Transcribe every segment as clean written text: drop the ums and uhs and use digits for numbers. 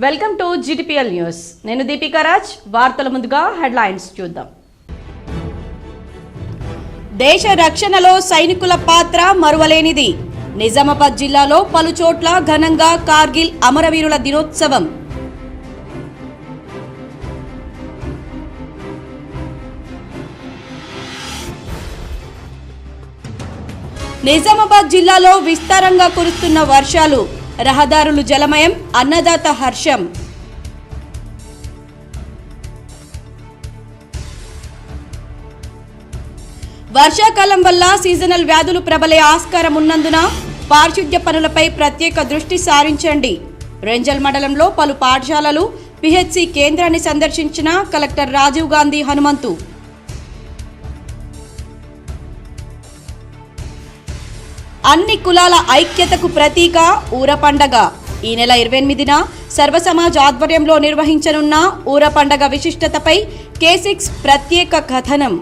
Welcome to GTPL news. నేను దీపికా రాజ్. వార్తల ముందుగా హెడ్లైన్స్ చూద్దాం. దేశ రక్షణలో సైనికుల పాత్ర మరువలేనిది. నిజామాబాద్ జిల్లాలో పలు చోట్ల ఘనంగా కార్గిల్ అమరవీరుల దినోత్సవం. నిజామాబాద్ జిల్లాలో విస్తారంగా కురుస్తున్న వర్షాలు, రహదారులు జలమయం, అన్నదాత హర్షం. వర్షాకాలం వల్ల సీజనల్ వ్యాధులు ప్రబలే ఆస్కారం ఉన్నందున పారిశుద్ధ్య పనులపై ప్రత్యేక దృష్టి సారించండి. రెంజల్ మండలంలో పలు పాఠశాలలు, PHC కేంద్రాన్ని సందర్శించిన కలెక్టర్ రాజీవ్ గాంధీ హనుమంతు. అన్ని కులాల ఐక్యతకు ప్రతీక ఊర పండగ. ఈ నెల 28న సర్వసమాజ్ ఆధ్వర్యంలో నిర్వహించనున్న ఊర పండగ విశిష్టతపై K6 ప్రత్యేక కథనం.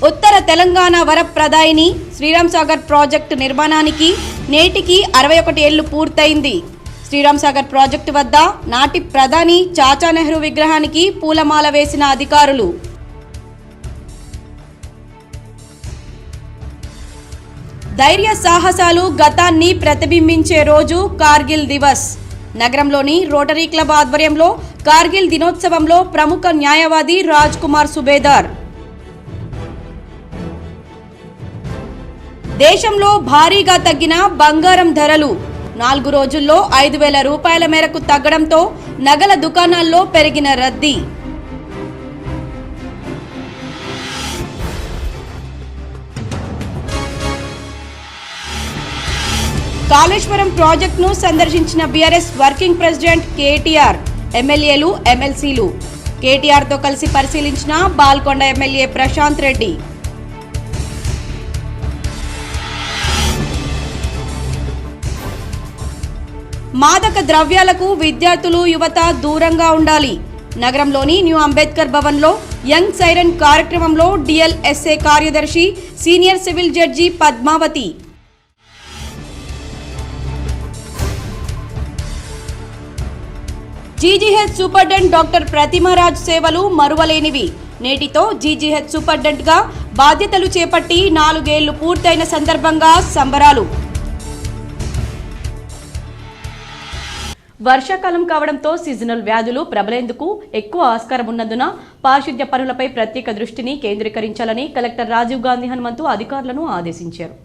ఉత్తర తెలంగాణ వరప్రదాయిని శ్రీరామ్ సాగర్ ప్రాజెక్టు నిర్మాణానికి నేటికి 61 ఏళ్లు పూర్తయింది. శ్రీరామ్ సాగర్ ప్రాజెక్టు వద్ద నాటి ప్రధాని చాచా నెహ్రూ విగ్రహానికి పూలమాల వేసిన అధికారులు. ధైర్య సాహసాలు గతాన్ని ప్రతిబింబించే రోజు కార్గిల్ దివస్. నగరంలోని రోటరీ క్లబ్ ఆధ్వర్యంలో కార్గిల్ దినోత్సవంలో ప్రముఖ న్యాయవాది రాజ్ కుమార్ సుబేదార్. దేశంలో భారీగా తగ్గిన బంగారం ధరలు. 4 రోజుల్లో 5,000 రూపాయల మేరకు తగ్గడంతో నగల దుకాణాల్లో పెరిగిన రద్దీ. కాళేశ్వరం ప్రాజెక్టును సందర్శించిన BRS వర్కింగ్ ప్రెసిడెంట్ KTR, ఎమ్మెల్యేలు, MLCలు. KTRతో కలిసి పరిశీలించిన బాల్కొండ ఎమ్మెల్యే ప్రశాంత్ రెడ్డి. మాదక ద్రవ్యాలకు విద్యార్థులు, యువత దూరంగా ఉండాలి. నగరంలోని న్యూ అంబేద్కర్ భవన్లో యంగ్ సైరన్ కార్యక్రమంలో DLSA కార్యదర్శి senior civil judge Padmavathi. GGH superintendent doctor Pratimaraj సేవలు మరువలేనివి. నేటితో GGH సూపరింటెండెంట్గా బాధ్యతలు చేపట్టి 4 ఏళ్లు పూర్తయిన సందర్భంగా సంబరాలు. వర్షాకాలం కావడంతో సీజనల్ వ్యాధులు ప్రబలేందుకు ఎక్కువ ఆస్కారం ఉన్నందున పారిశుద్ధ్య పనులపై ప్రత్యేక దృష్టిని కేంద్రీకరించాలని కలెక్టర్ రాజీవ్ గాంధీ హనుమంతు అధికారులను ఆదేశించారు.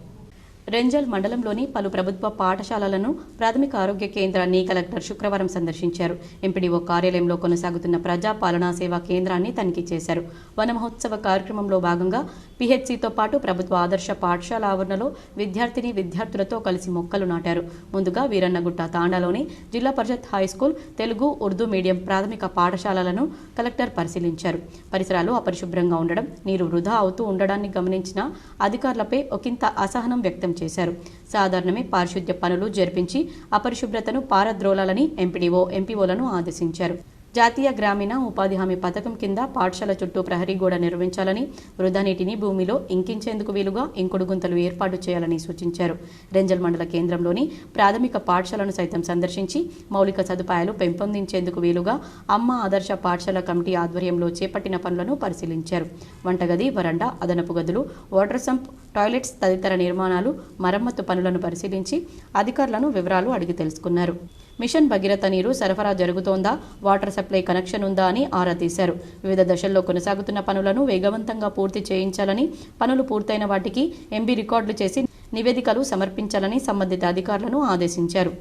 రెంజల్ మండలంలోని పలు ప్రభుత్వ పాఠశాలలను, ప్రాథమిక ఆరోగ్య కేంద్రాన్ని కలెక్టర్ శుక్రవారం సందర్శించారు. MPDO కార్యాలయంలో కొనసాగుతున్న ప్రజా పాలనా సేవా కేంద్రాన్ని తనిఖీ చేశారు. వన మహోత్సవ కార్యక్రమంలో భాగంగా PHCతో పాటు ప్రభుత్వ ఆదర్శ పాఠశాల ఆవరణలో విద్యార్థులతో కలిసి మొక్కలు నాటారు. ముందుగా వీరన్నగుట్ట తాండాలోని జిల్లా పరిషత్ హైస్కూల్ తెలుగు, ఉర్దూ మీడియం ప్రాథమిక పాఠశాలలను కలెక్టర్ పరిశీలించారు. పరిసరాలు అపరిశుభ్రంగా ఉండడం, నీరు వృధా అవుతూ ఉండడాన్ని గమనించిన అధికారులపై ఒకంత అసహనం వ్యక్తం చేశారు. సాధారణమే పారిశుద్ధ్య పనులు జరిపించి అపరిశుభ్రతను పారద్రోలాలని MPDO, MPOలను ఆదేశించారు. జాతీయ గ్రామీణ ఉపాధి హామీ పథకం కింద పాఠశాల చుట్టూ ప్రహరీ గోడ నిర్మించాలని, వృధా నీటిని భూమిలో ఇంకించేందుకు వీలుగా ఇంకుడు గుంతలు ఏర్పాటు చేయాలని సూచించారు. రెంజల్ మండల కేంద్రంలోని ప్రాథమిక పాఠశాలను సైతం సందర్శించి మౌలిక సదుపాయాలు పెంపొందించేందుకు వీలుగా అమ్మ ఆదర్శ పాఠశాల కమిటీ ఆధ్వర్యంలో చేపట్టిన పనులను పరిశీలించారు. వంటగది, వరండా, అదనపు గదులు, వాటర్ సంప్, టాయిలెట్స్ తదితర నిర్మాణాలు, మరమ్మతు పనులను పరిశీలించి అధికారులను వివరాలు అడిగి తెలుసుకున్నారు. మిషన్ భగీరథ నీరు సరఫరా జరుగుతోందా, వాటర్ సప్లై కనెక్షన్ ఉందా అని ఆరా తీశారు. వివిధ దశల్లో కొనసాగుతున్న పనులను వేగవంతంగా పూర్తి చేయించాలని, పనులు పూర్తయిన వాటికి MB రికార్డులు చేసి నివేదికలు సమర్పించాలని సంబంధిత అధికారులను ఆదేశించారు.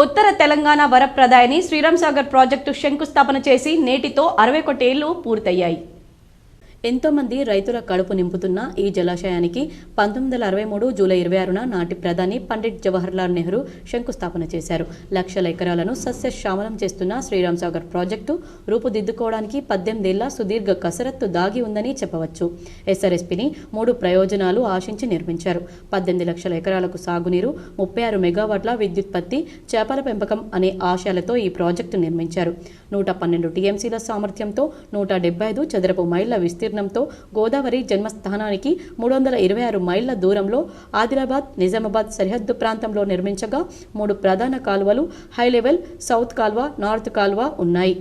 ఉత్తర తెలంగాణ వరప్రదాయిని శ్రీరామ్ సాగర్ ప్రాజెక్టు శంకుస్థాపన చేసి నేటితో 61 ఏళ్లు పూర్తయ్యాయి. ఎంతోమంది రైతుల కడుపు నింపుతున్న ఈ జలాశయానికి 1963 జూలై 26న నాటి ప్రధాని పండిట్ జవహర్లాల్ నెహ్రూ శంకుస్థాపన చేశారు. లక్షల ఎకరాలను సస్యశ్యామలం చేస్తున్న శ్రీరామ్ సాగర్ ప్రాజెక్టు రూపుదిద్దుకోవడానికి 18 ఏళ్ల సుదీర్ఘ కసరత్తు దాగి ఉందని చెప్పవచ్చు. SRSPని 3 ప్రయోజనాలు ఆశించి నిర్మించారు. 18 లక్షల ఎకరాలకు సాగునీరు, 36 మెగావాట్ల విద్యుత్పత్తి, చేపల పెంపకం అనే ఆశయాలతో ఈ ప్రాజెక్టు నిర్మించారు. 112 TMCల సామర్థ్యంతో 175 చదరపు మైళ్ల విస్తీర్ణ విస్తీర్ణంతో గోదావరి జన్మస్థానానికి 326 మైళ్ల దూరంలో ఆదిలాబాద్ నిజామాబాద్ సరిహద్దు ప్రాంతంలో నిర్మించగా 3 ప్రధాన కాలువలు హై లెవెల్, సౌత్ కాల్వ, నార్త్ కాల్వ ఉన్నాయి.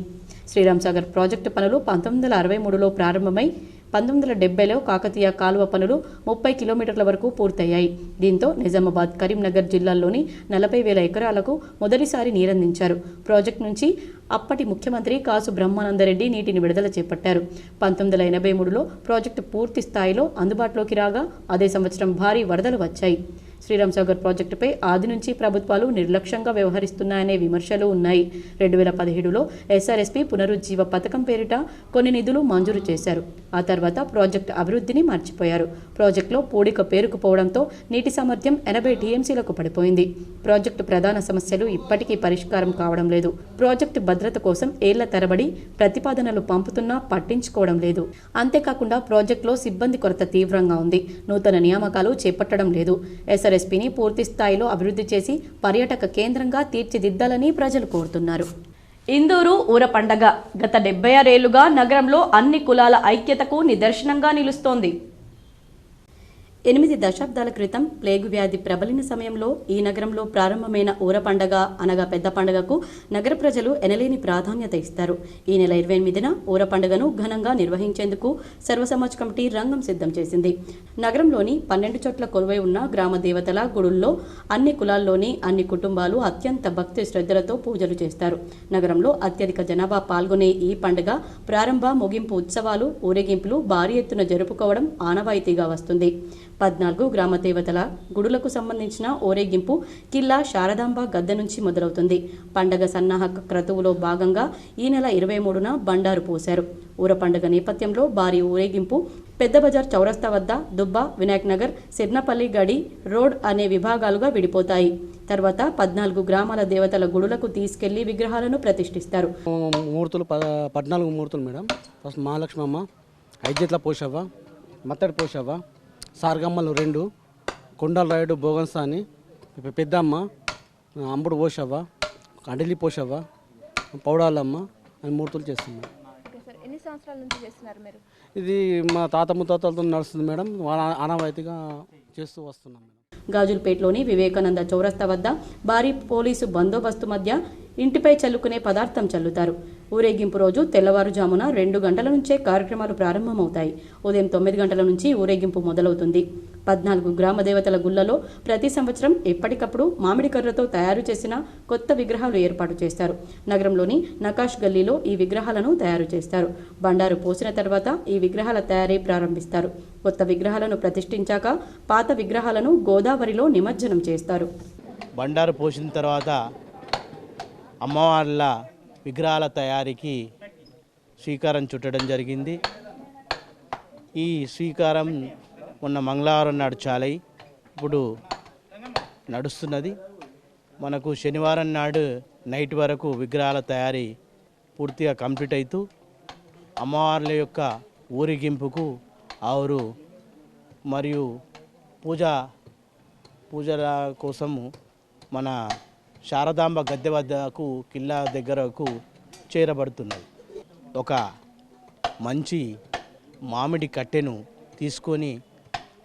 శ్రీరామ్ సాగర్ ప్రాజెక్టు పనులు 1963లో ప్రారంభమై 1970లో కాకతీయ కాలువ పనులు 30 కిలోమీటర్ల వరకు పూర్తయ్యాయి. దీంతో నిజామాబాద్, కరీంనగర్ జిల్లాల్లోని 40,000 ఎకరాలకు మొదటిసారి నీరందించారు. ప్రాజెక్టు నుంచి అప్పటి ముఖ్యమంత్రి కాసు బ్రహ్మానందరెడ్డి నీటిని విడుదల చేపట్టారు. 1983లో ప్రాజెక్టు పూర్తి స్థాయిలో అందుబాటులోకి రాగా అదే సంవత్సరం భారీ వరదలు వచ్చాయి. శ్రీరామ్ సాగర్ ప్రాజెక్టుపై ఆది నుంచి ప్రభుత్వాలు నిర్లక్ష్యంగా వ్యవహరిస్తున్నాయనే విమర్శలు ఉన్నాయి. 2017లో ఎస్ఆర్ఎస్పీ పునరుజ్జీవ పథకం పేరిట కొన్ని నిధులు మంజూరు చేశారు. ఆ తర్వాత ప్రాజెక్టు అభివృద్ధిని మర్చిపోయారు. ప్రాజెక్టులో పూడిక పేరుకుపోవడంతో నీటి సామర్థ్యం 80 టీఎంసీలకు పడిపోయింది. ప్రాజెక్టు ప్రధాన సమస్యలు ఇప్పటికీ పరిష్కారం కావడం లేదు. ప్రాజెక్టు భద్రత కోసం ఏళ్ల తరబడి ప్రతిపాదనలు పంపుతున్నా పట్టించుకోవడం లేదు. అంతేకాకుండా ప్రాజెక్టులో సిబ్బంది కొరత తీవ్రంగా ఉంది. నూతన నియామకాలు చేపట్టడం లేదు. ఎస్ఆర్ఎస్పీని పూర్తి స్థాయిలో అభివృద్ధి చేసి పర్యాటక కేంద్రంగా తీర్చిదిద్దాలని ప్రజలు కోరుతున్నారు. ఇందూరు ఊర పండగ గత 76 ఏళ్లుగా నగరంలో అన్ని కులాల ఐక్యతకు నిదర్శనంగా నిలుస్తోంది. 8 దశాబ్దాల క్రితం ప్లేగు వ్యాధి ప్రబలిన సమయంలో ఈ నగరంలో ప్రారంభమైన ఊర పండగ అనగా పెద్ద పండుగకు నగర ప్రజలు ఎనలేని ప్రాధాన్యత ఇస్తారు. ఈ నెల 28న ఊర పండుగను ఘనంగా నిర్వహించేందుకు సర్వసమాజ్ కమిటీ రంగం సిద్ధం చేసింది. నగరంలోని 12 చోట్ల కొలువై ఉన్న గ్రామ దేవతల గుడుల్లో అన్ని కులాల్లోని అన్ని కుటుంబాలు అత్యంత భక్తి శ్రద్ధలతో పూజలు చేస్తారు. నగరంలో అత్యధిక జనాభా పాల్గొనే ఈ పండుగ ప్రారంభ, ముగింపు ఉత్సవాలు, ఊరేగింపులు భారీ ఎత్తున జరుపుకోవడం ఆనవాయితీగా వస్తుంది. 14 గ్రామ దేవతల గుడులకు సంబంధించిన ఊరేగింపు కిల్లా శారదాంబ గద్దె నుంచి మొదలవుతుంది. పండగ సన్నాహక క్రతువులో భాగంగా ఈ నెల 23న బండారు పోశారు. ఊర పండుగ నేపథ్యంలో భారీ ఊరేగింపు పెద్ద బజార్ చౌరస్తా వద్ద దుబ్బ, వినాయక్ నగర్, సిర్నపల్లి గడి రోడ్ అనే విభాగాలుగా విడిపోతాయి. తర్వాత 14 గ్రామాల దేవతల గుడులకు తీసుకెళ్లి విగ్రహాలను ప్రతిష్ఠిస్తారు. మూర్తులు 14 మూర్తులు మేడం. ఫస్ట్ మహాలక్ష్మమ్మ, ఐద్యట్ల పోషవ్వ, మత్తడి పోషవ్వ, సార్గమ్మలు 2, కొండల రాయుడు బోగన్సాని, పెద్దమ్మ, అంబుడు పోషవ్వ, అండలి పోషవ్వ, పౌడాలమ్మ అని మూర్తులు చేస్తున్నాం. ఎన్ని సంవత్సరాల నుంచి చేస్తున్నారు మీరు? ఇది మా తాత ముత్తాతలతో నడుస్తుంది మేడం. ఆనవాయితీగా చేస్తూ వస్తున్నాం మేడం. గాజులపేటలోని వివేకానంద చౌరస్తా వద్ద భారీ పోలీసు బందోబస్తు మధ్య ఇంటిపై చల్లుకునే పదార్థం చల్లుతారు. ఊరేగింపు రోజు తెల్లవారుజామున 2 గంటల నుంచే కార్యక్రమాలు ప్రారంభమవుతాయి. ఉదయం 9 గంటల నుంచి ఊరేగింపు మొదలవుతుంది. 14 గ్రామ దేవతల గుళ్లలో ప్రతి సంవత్సరం ఎప్పటికప్పుడు మామిడి కర్రతో తయారు చేసిన కొత్త విగ్రహాలు ఏర్పాటు చేస్తారు. నగరంలోని నకాష్ గల్లీలో ఈ విగ్రహాలను తయారు చేస్తారు. బండారు పోసిన తర్వాత ఈ విగ్రహాల తయారీ ప్రారంభిస్తారు. కొత్త విగ్రహాలను ప్రతిష్ఠించాక పాత విగ్రహాలను గోదావరిలో నిమజ్జనం చేస్తారు. బండారు పోసిన తర్వాత అమ్మవార్ల విగ్రహాల తయారీకి శ్రీకారం చుట్టడం జరిగింది. ఈ శ్రీకారం మొన్న మంగళవారం నాడు చాలై ఇప్పుడు నడుస్తున్నది. మనకు శనివారం నాడు నైట్ వరకు విగ్రహాల తయారీ పూర్తిగా కంప్లీట్ అవుతూ అమ్మవార్ల యొక్క ఊరేగింపుకు ఆవురు మరియు పూజల కోసము మన శారదాంబ గద్దె వద్దకు కిల్లా దగ్గరకు చేరబడుతున్నది. ఒక మంచి మామిడి కట్టెను తీసుకొని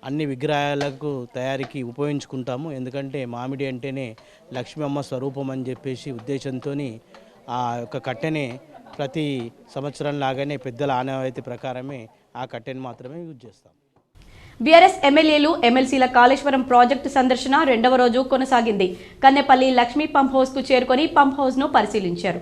అన్ని విగ్రహాలకు తయారీకి ఉపయోగించుకుంటాము. ఎందుకంటే మామిడి అంటేనే లక్ష్మమ్మ స్వరూపం అని చెప్పేసి ఉద్దేశంతో ఆ యొక్క కట్టెనే ప్రతి సంవత్సరం లాగానే పెద్దల ఆనవాయితీ ప్రకారమే ఆ కట్టెను మాత్రమే యూజ్ చేస్తాం. బీఆర్ఎస్ ఎమ్మెల్యేలు, ఎమ్మెల్సీల కాళేశ్వరం ప్రాజెక్టు సందర్శన 2వ రోజు కొనసాగింది. కన్నెపల్లి లక్ష్మీ పంప్ హౌస్కు చేరుకొని పంప్ హౌస్ను పరిశీలించారు.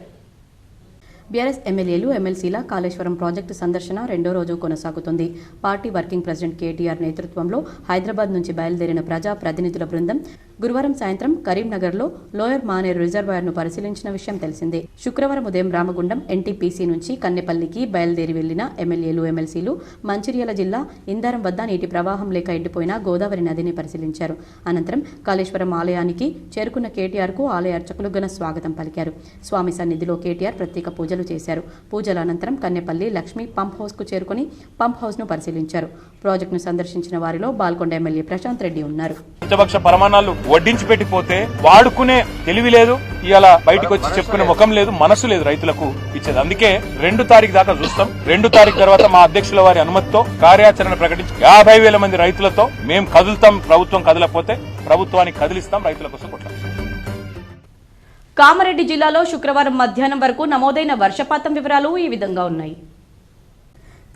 బీఆర్ఎస్ ఎమ్మెల్యేలు, ఎమ్మెల్సీల కాళేశ్వరం ప్రాజెక్టు సందర్శన 2వ రోజు కొనసాగుతుంది. పార్టీ వర్కింగ్ ప్రెసిడెంట్ కేటీఆర్ నేతృత్వంలో హైదరాబాద్ నుంచి బయలుదేరిన ప్రజా ప్రతినిధుల బృందం గురువారం సాయంత్రం కరీంనగర్లో లోయర్ మానేర్ రిజర్వాయర్ను పరిశీలించిన విషయం తెలిసిందే. శుక్రవారం ఉదయం రామగుండం ఎన్టీపీసీ నుంచి కన్నెపల్లికి బయలుదేరి వెళ్లిన ఎమ్మెల్యేలు, ఎమ్మెల్సీలు మంచిర్యాల జిల్లా ఇందారం వద్ద నీటి ప్రవాహం లేక ఎండిపోయిన గోదావరి నదిని పరిశీలించారు. అనంతరం కాళేశ్వరం ఆలయానికి చేరుకున్న కేటీఆర్కు ఆలయ అర్చకులు ఘన స్వాగతం పలికారు. స్వామి సన్నిధిలో కేటీఆర్ ప్రత్యేక పూజలు చేశారు. పూజల అనంతరం కన్నెపల్లి లక్ష్మీ పంప్ హౌస్కు చేరుకుని పంప్ హౌస్ను పరిశీలించారు. ప్రాజెక్టును సందర్శించిన వారిలో బాల్కొండ ఎమ్మెల్యే ప్రశాంత్ రెడ్డి ఉన్నారు. పంచభక్ష పరమాణాలు వడ్డించి పెట్టిపోతే వాడుకునే తెలివి లేదు, ఇవాళ బయటకు వచ్చి చెప్పుకునే ముఖం లేదు, మనసు లేదు రైతులకు ఇచ్చేది. అందుకే 2 తారీఖు దాకా చూస్తాం. 2 తారీఖు తర్వాత మా అధ్యక్షుల వారి అనుమతితో కార్యాచరణ ప్రకటించి 50,000 మంది రైతులతో మేము కదులుతాం. ప్రభుత్వం కదలకపోతే ప్రభుత్వానికి కదిలిస్తాం, రైతుల కోసం కొట్లాడతాం. కామారెడ్డి జిల్లాలో శుక్రవారం మధ్యాహ్నం వరకు నమోదైన వర్షపాతం వివరాలు ఈ విధంగా ఉన్నాయి.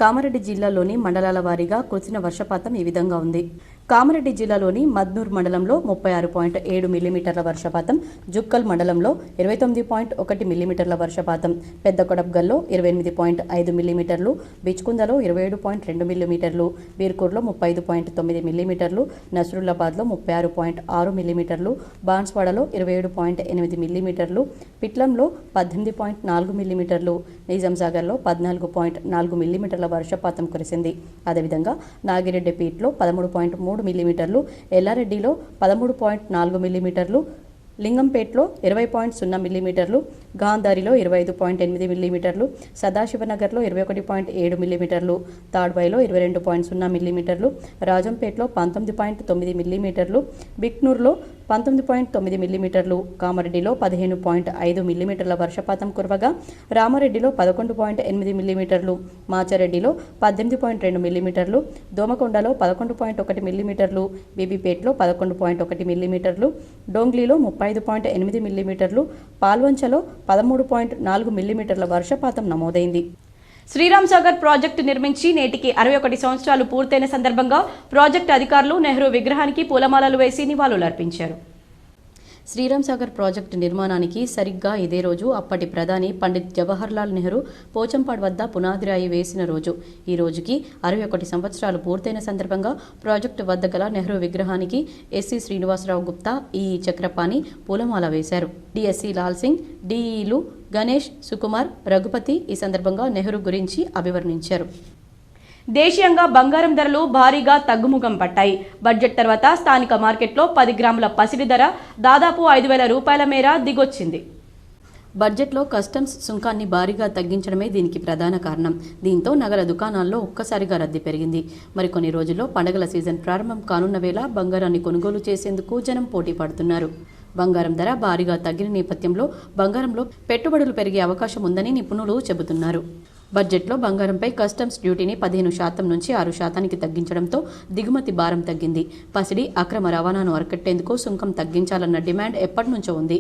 కామారెడ్డి జిల్లాలోని మండలాల వారీగా కురిసిన వర్షపాతం ఈ విధంగా ఉంది. కామారెడ్డి జిల్లాలోని మద్నూర్ మండలంలో 36.7 మిల్లీమీటర్ల వర్షపాతం, జుక్కల్ మండలంలో 29.1 మిల్లీమీటర్ల వర్షపాతం, పెద్దకొడబ్గల్లో 28.5 మిల్లీమీటర్లు, బిచ్కుందలో 27.2 మిల్లీమీటర్లు, బీర్కూర్లో 35.9 మిల్లీమీటర్లు, నస్రుల్లాబాద్లో 36.6 మిల్లీమీటర్లు, బాన్స్వాడలో 27.8 మిల్లీమీటర్లు, పిట్లంలో 18.4 మిల్లీమీటర్లు, నిజాంసాగర్లో 14.4 మిల్లీమీటర్ల వర్షపాతం కురిసింది. అదేవిధంగా నాగిరెడ్డిపేటలో 13.3 మిల్లీమీటర్లు, ఎల్లారెడ్డిలో 13.4 మిల్లీమీటర్లు, లింగంపేటలో 20.0 మిల్లీమీటర్లు, గాంధారిలో 25.8 మిల్లీమీటర్లు, సదాశివనగర్లో 21.7 మిల్లీమీటర్లు, తాడ్వాయిలో 22.0 మిల్లీమీటర్లు, రాజంపేటలో 19.9 మిల్లీమీటర్లు, బిక్నూర్లో 19.9 మిల్లీమీటర్లు, కామారెడ్డిలో 15.5 మిల్లీమీటర్ల వర్షపాతం కురవగా రామారెడ్డిలో 11.8 మిల్లీమీటర్లు, మాచారెడ్డిలో 18.2 మిల్లీమీటర్లు, దోమకొండలో 11.1 మిల్లీమీటర్లు, బీబీపేటలో 11.1 మిల్లీమీటర్లు, డోంగ్లీలో 35.8 మిల్లీమీటర్లు, పాల్వంచలో 13.4 మిల్లీమీటర్ల వర్షపాతం నమోదైంది. శ్రీరామ్ సాగర్ ప్రాజెక్టు నిర్మించి నేటికి 61 సంవత్సరాలు పూర్తయిన సందర్భంగా ప్రాజెక్టు అధికారులు నెహ్రూ విగ్రహానికి పూలమాలలు వేసి నివాళులర్పించారు. శ్రీరామ్ సాగర్ ప్రాజెక్టు నిర్మాణానికి సరిగ్గా ఇదే రోజు అప్పటి ప్రధాని పండిత్ జవహర్లాల్ నెహ్రూ పోచంపాడ్ వద్ద పునాదిరాయి వేసిన రోజు. ఈ రోజుకి 61 సంవత్సరాలు పూర్తయిన సందర్భంగా ప్రాజెక్టు వద్ద గల నెహ్రూ విగ్రహానికి ఎస్సీ శ్రీనివాసరావు గుప్తా, ఈఈ చక్రపాణి పూలమాల వేశారు. డిఎస్సీ లాల్ సింగ్, డిఈలు గణేష్, సుకుమార్, రఘుపతి ఈ సందర్భంగా నెహ్రూ గురించి అభివర్ణించారు. దేశీయంగా బంగారం ధరలు భారీగా తగ్గుముఖం పట్టాయి. బడ్జెట్ తర్వాత స్థానిక మార్కెట్లో 10 గ్రాముల పసిడి ధర దాదాపు 5,000 రూపాయల మేర దిగొచ్చింది. బడ్జెట్లో కస్టమ్స్ సుంకాన్ని భారీగా తగ్గించడమే దీనికి ప్రధాన కారణం. దీంతో నగల దుకాణాల్లో ఒక్కసారిగా రద్దీ పెరిగింది. మరికొన్ని రోజుల్లో పండుగల సీజన్ ప్రారంభం కానున్న వేళ బంగారాన్ని కొనుగోలు చేసేందుకు జనం పోటీ పడుతున్నారు. బంగారం ధర భారీగా తగ్గిన నేపథ్యంలో బంగారంలో పెట్టుబడులు పెరిగే అవకాశం ఉందని నిపుణులు చెబుతున్నారు. బడ్జెట్లో బంగారంపై కస్టమ్స్ డ్యూటీని 15% నుంచి 6% తగ్గించడంతో దిగుమతి భారం తగ్గింది. పసిడి అక్రమ రవాణాను అరికట్టేందుకు సుంకం తగ్గించాలన్న డిమాండ్ ఎప్పటి నుంచో ఉంది.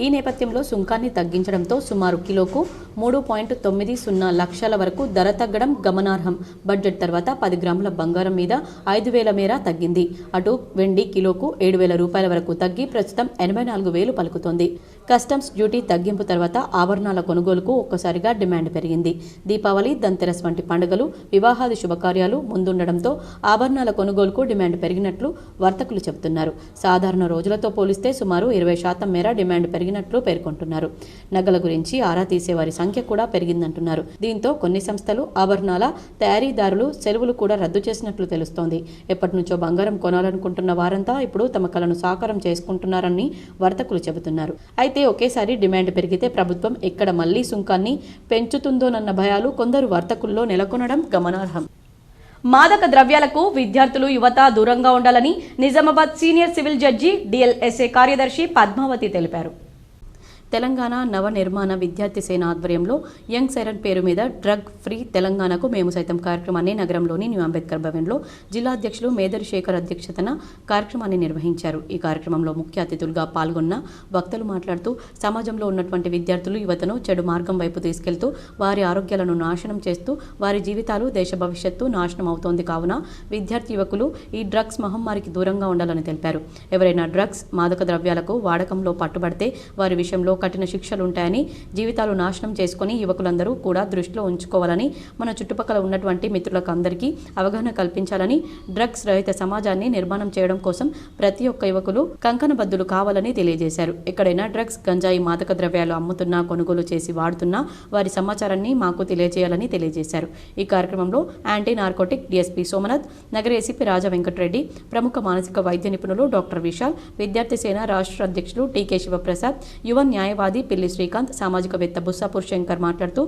ఈ నేపథ్యంలో సుంకాన్ని తగ్గించడంతో సుమారు కిలోకు 3.90 లక్షల వరకు ధర తగ్గడం గమనార్హం. బడ్జెట్ తర్వాత 10 గ్రాముల బంగారం మీద 5,000 మేర తగ్గింది. అటు వెండి కిలోకు 7,000 రూపాయల వరకు తగ్గి ప్రస్తుతం 84,000 పలుకుతోంది. కస్టమ్స్ డ్యూటీ తగ్గింపు తర్వాత ఆభరణాల కొనుగోలుకు ఒక్కసారిగా డిమాండ్ పెరిగింది. దీపావళి, ధన్తెరస్ వంటి పండుగలు, వివాహాది శుభకార్యాలు ముందుండడంతో ఆభరణాల కొనుగోలుకు డిమాండ్ పెరిగినట్లు వర్తకులు చెబుతున్నారు. సాధారణ రోజులతో పోలిస్తే సుమారు 20% మేర డిమాండ్ పెరిగినట్లు పేర్కొంటున్నారు. నగల గురించి ఆరా తీసేవారి సంఖ్య కూడా పెరిగిందంటున్నారు. దీంతో కొన్ని సంస్థలు ఆభరణాల తయారీదారులు సెలవులు కూడా రద్దు చేసినట్లు తెలుస్తోంది. ఎప్పటి నుంచో బంగారం కొనాలనుకుంటున్న వారంతా ఇప్పుడు తమ కలను సాకారం చేసుకుంటున్నారని వర్తకులు చెబుతున్నారు. అయితే ఒకేసారి డిమాండ్ పెరిగితే ప్రభుత్వం ఎక్కడ మళ్లీ సుంకాన్ని పెంచుతుందోనన్న భయాలు కొందరు వర్తకుల్లో నెలకొనడం గమనార్హం. మాదక ద్రవ్యాలకు విద్యార్థులు, యువత దూరంగా ఉండాలని Nizamabad senior civil judge DLSA కార్యదర్శి పద్మావతి తెలిపారు. తెలంగాణ నవ నిర్మాణ విద్యార్థి సేన ఆధ్వర్యంలో యంగ్ సైరన్ పేరు మీద డ్రగ్ ఫ్రీ తెలంగాణకు మేము సైతం కార్యక్రమాన్ని నగరంలోని న్యూ అంబేద్కర్ భవన్లో జిల్లా అధ్యక్షులు మేదరి శేఖర్ అధ్యక్షతన కార్యక్రమాన్ని నిర్వహించారు. ఈ కార్యక్రమంలో ముఖ్య అతిథులుగా పాల్గొన్న వక్తలు మాట్లాడుతూ సమాజంలో ఉన్నటువంటి విద్యార్థులు, యువతను చెడు మార్గం వైపు తీసుకెళ్తూ వారి ఆరోగ్యాలను నాశనం చేస్తూ వారి జీవితాలు, దేశ భవిష్యత్తు నాశనం అవుతోంది. కావున విద్యార్థి యువకులు ఈ డ్రగ్స్ మహమ్మారికి దూరంగా ఉండాలని తెలిపారు. ఎవరైనా డ్రగ్స్, మాదక ద్రవ్యాలకు వాడకంలో పట్టుబడితే వారి విషయంలో కఠిన శిక్షలుంటాయని, జీవితాలు నాశనం చేసుకుని యువకులందరూ కూడా దృష్టిలో ఉంచుకోవాలని, మన చుట్టుపక్కల ఉన్నటువంటి మిత్రులకు అందరికీ అవగాహన కల్పించాలని, డ్రగ్స్ రహిత సమాజాన్ని నిర్మాణం చేయడం కోసం ప్రతి ఒక్క యువకులు కంకణబద్దులు కావాలని తెలియజేశారు. ఎక్కడైనా డ్రగ్స్, గంజాయి, మాదక ద్రవ్యాలు అమ్ముతున్నా, కొనుగోలు చేసి వాడుతున్నా వారి సమాచారాన్ని మాకు తెలియజేయాలని తెలియజేశారు. ఈ కార్యక్రమంలో యాంటీ నార్కోటిక్ డిఎస్పీ సోమనాథ్, నగర ఏసీపీ రాజా వెంకటరెడ్డి, ప్రముఖ మానసిక వైద్య నిపుణులు డాక్టర్ విశాల్, విద్యార్థి సేన రాష్ట్ర అధ్యక్షులు టీకే శివప్రసాద్, యువ న్యాయవాది పిల్లి శ్రీకాంత్, సామాజికవేత్త బుస్సాపూర్ శంకర్ మాట్లాడుతూ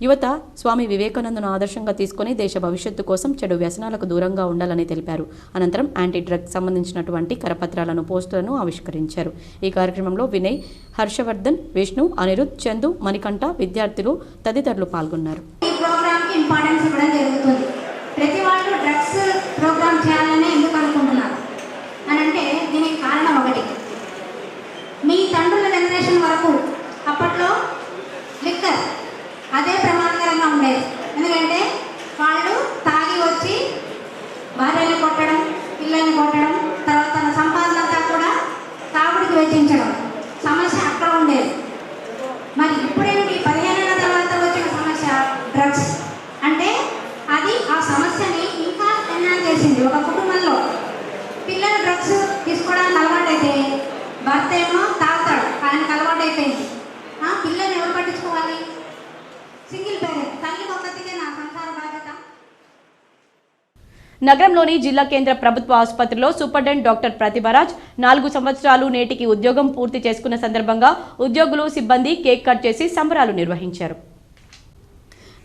యువత స్వామి వివేకానందను ఆదర్శంగా తీసుకుని దేశ భవిష్యత్తు కోసం చెడు వ్యసనాలకు దూరంగా ఉండాలని తెలిపారు. అనంతరం యాంటీ డ్రగ్ సంబంధించినటువంటి కరపత్రాలను, పోస్టులను ఆవిష్కరించారు. ఈ కార్యక్రమంలో వినయ్, హర్షవర్ధన్, విష్ణు, అనిరుద్, చందు, మణికంఠ, విద్యార్థులు తదితరులు పాల్గొన్నారు. ఈ ప్రోగ్రామ్కి ఇంపార్టెన్స్ ఇవ్వడం జరుగుతుంది. ప్రతి వాళ్ళు డ్రగ్స్ ప్రోగ్రామ్ చేయాలని ఎందుకు అనుకుంటున్నారు అని అంటే దీనికి కారణం ఒకటి. మీ తండ్రుల జనరేషన్ వరకు అప్పట్లో లిక్కర్ అదే ప్రమాదకరంగా ఉండేది. ఎందుకంటే వాళ్ళు తాగి వచ్చి భార్యని కొట్టడం, పిల్లల్ని కొట్టడం, తర్వాత తన సంపాదన అంతా కూడా తాగుడికి వెచ్చించడం, సమస్య అక్కడ ఉండేది. మరి ఇప్పుడేంటి 15 ఏళ్ల తర్వాత వచ్చిన సమస్య డ్రగ్స్. అంటే అది ఆ సమస్యని ఇంకా ఎన్హాన్స్ చేసింది. ఒక కుటుంబంలో పిల్లలు డ్రగ్స్ తీసుకోవడానికి అలవాటైతే భర్త ఏమో తాగుతాడు, ఆయనకు అలవాటు అయిపోయింది. పిల్లల్ని ఎవరు పట్టించుకోవాలి? సింగిల్ పేరెంట్, తల్లి ఒక్కతికే నా సంసార బాధ్యత. నగరంలోని జిల్లా కేంద్ర ప్రభుత్వ ఆసుపత్రిలో సూపరింటెండెంట్ డాక్టర్ ప్రతిభరాజ్ 4 సంవత్సరాలు నేటికి ఉద్యోగం పూర్తి చేసుకున్న సందర్భంగా ఉద్యోగులు, సిబ్బంది కేక్ కట్ చేసి సంబరాలు నిర్వహించారు.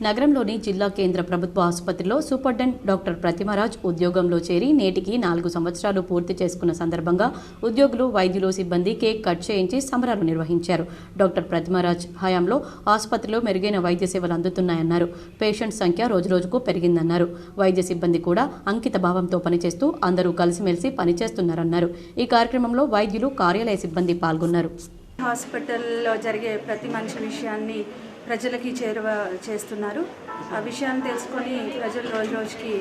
నగరంలోని జిల్లా కేంద్ర ప్రభుత్వ ఆసుపత్రిలో సూపరింటెండెంట్ డాక్టర్ ప్రతిమరాజ్ ఉద్యోగంలో చేరి నేటికి 4 సంవత్సరాలు పూర్తి చేసుకున్న సందర్భంగా ఉద్యోగులు, వైద్యులు, సిబ్బంది కేక్ కట్ చేయించి సంబరాలు నిర్వహించారు. డాక్టర్ ప్రతిమరాజ్ హయాంలో ఆసుపత్రిలో మెరుగైన వైద్య సేవలు అందుతున్నాయన్నారు. పేషెంట్ సంఖ్య రోజురోజుకు పెరిగిందన్నారు. వైద్య సిబ్బంది కూడా అంకిత భావంతో పనిచేస్తూ అందరూ కలిసిమెలిసి పనిచేస్తున్నారన్నారు. ఈ కార్యక్రమంలో వైద్యులు, కార్యాలయ సిబ్బంది పాల్గొన్నారు. హాస్పిటల్లో జరిగే ప్రతి మంచి విషయాన్ని ప్రజలకి చేరువ చేస్తున్నారు. ఆ విషయాన్ని తెలుసుకొని ప్రజలు రోజు రోజుకి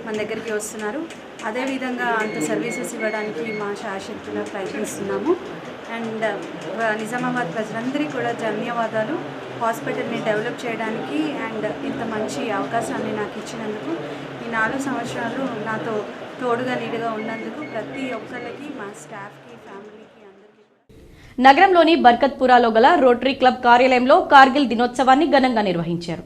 మన దగ్గరికి వస్తున్నారు. అదేవిధంగా అంత సర్వీసెస్ ఇవ్వడానికి మా శాశక్తిగా ప్రయత్నిస్తున్నాము. అండ్ నిజామాబాద్ ప్రజలందరికీ కూడా ధన్యవాదాలు. హాస్పిటల్ని డెవలప్ చేయడానికి అండ్ ఇంత మంచి అవకాశాన్ని నాకు ఇచ్చినందుకు, ఈ 4 సంవత్సరాలు నాతో తోడుగా నీడుగా ఉన్నందుకు ప్రతి ఒక్కరికి, మా స్టాఫ్కి, ఫ్యామిలీకి, నగరంలోని బర్కత్పురాలో గల రోటరీ క్లబ్ కార్యాలయంలో కార్గిల్ దినోత్సవాన్ని ఘనంగా నిర్వహించారు.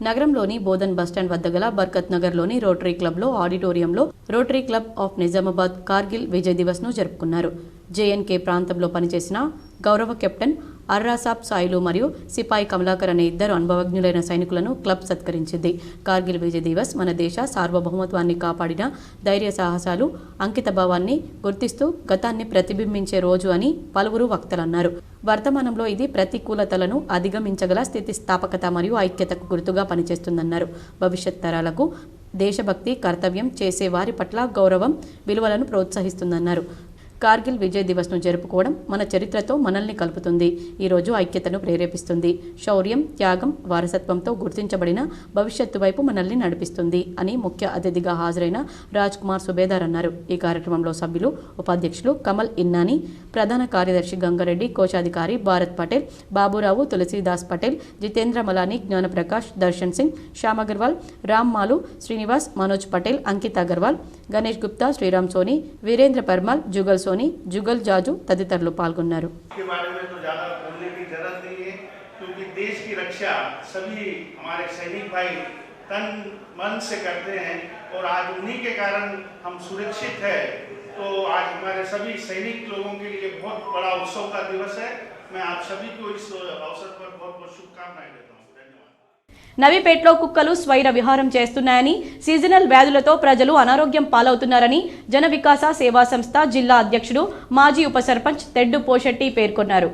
నగరంలోని బోధన్ బస్టాండ్ వద్ద గల బర్కత్ నగర్లోని రోటరీ క్లబ్లో ఆడిటోరియంలో rotary club of Nizamabad Kargil Vijay Diwas ను జరుపుకున్నారు. జేఎన్కే ప్రాంతంలో పనిచేసిన గౌరవ కెప్టెన్ అర్రాసాబ్ సాయిలు మరియు సిపాయి కమలాకర్ అనే 2 అనుభవజ్ఞులైన సైనికులను క్లబ్ సత్కరించింది. కార్గిల్ విజయ్ దివస్ మన దేశ సార్వభౌమత్వాన్ని కాపాడిన ధైర్య సాహసాలు, అంకిత భావాన్ని గుర్తిస్తూ గతాన్ని ప్రతిబింబించే రోజు అని పలువురు వక్తలన్నారు. వర్తమానంలో ఇది ప్రతికూలతలను అధిగమించగల స్థితిస్థాపకత మరియు ఐక్యతకు గుర్తుగా పనిచేస్తుందన్నారు. భవిష్యత్ తరాలకు దేశభక్తి, కర్తవ్యం చేసే వారి పట్ల గౌరవం, విలువలను ప్రోత్సహిస్తుందన్నారు. కార్గిల్ విజయ్ దివస్ను జరుపుకోవడం మన చరిత్రతో మనల్ని కలుపుతుంది. ఈరోజు ఐక్యతను ప్రేరేపిస్తుంది. శౌర్యం, త్యాగం, వారసత్వంతో గుర్తించబడిన భవిష్యత్తు వైపు మనల్ని నడిపిస్తుంది అని ముఖ్య అతిథిగా హాజరైన రాజ్ కుమార్ సుబేదార్ అన్నారు. ఈ కార్యక్రమంలో సభ్యులు, ఉపాధ్యక్షులు కమల్ ఇన్నాని, ప్రధాన కార్యదర్శి గంగారెడ్డి, కోశాధికారి భారత్ పటేల్, బాబురావు, తులసీదాస్ పటేల్, జితేంద్ర మలాని, జ్ఞానప్రకాష్, దర్శన్ సింగ్, శ్యామ్ అగర్వాల్, రామ్ మాలు, శ్రీనివాస్, మనోజ్ పటేల్, అంకిత్ అగర్వాల్, గణేష్ గుప్తా, శ్రీరామ్ సోని, వీరేంద్ర పర్మాల్, జుగల్ सोनी, जुगल जाजू तदितरुलु पाल्गొన్నారు. के बारे में तो ज़्यादा बोलने की जरूरत नहीं है, क्योंकि देश की रक्षा सभी हमारे सैनिक भाई तन मन से करते हैं और आज उन्हीं के कारण हम सुरक्षित है. तो आज हमारे सभी सैनिक लोगों के लिए बहुत बड़ा उत्सव का दिवस है. मैं आप सभी को इस अवसर पर बहुत बहुत शुभकामनाएं देता हूँ. నవీపేటలో కుక్కలు స్వైర విహారం చేస్తున్నాయని, సీజనల్ వ్యాధులతో ప్రజలు అనారోగ్యం పాలవుతున్నారని జన వికాస సేవా సంస్థ జిల్లా అధ్యక్షుడు, మాజీ ఉప సర్పంచ్ తెడ్డు పోషెట్టి పేర్కొన్నారు.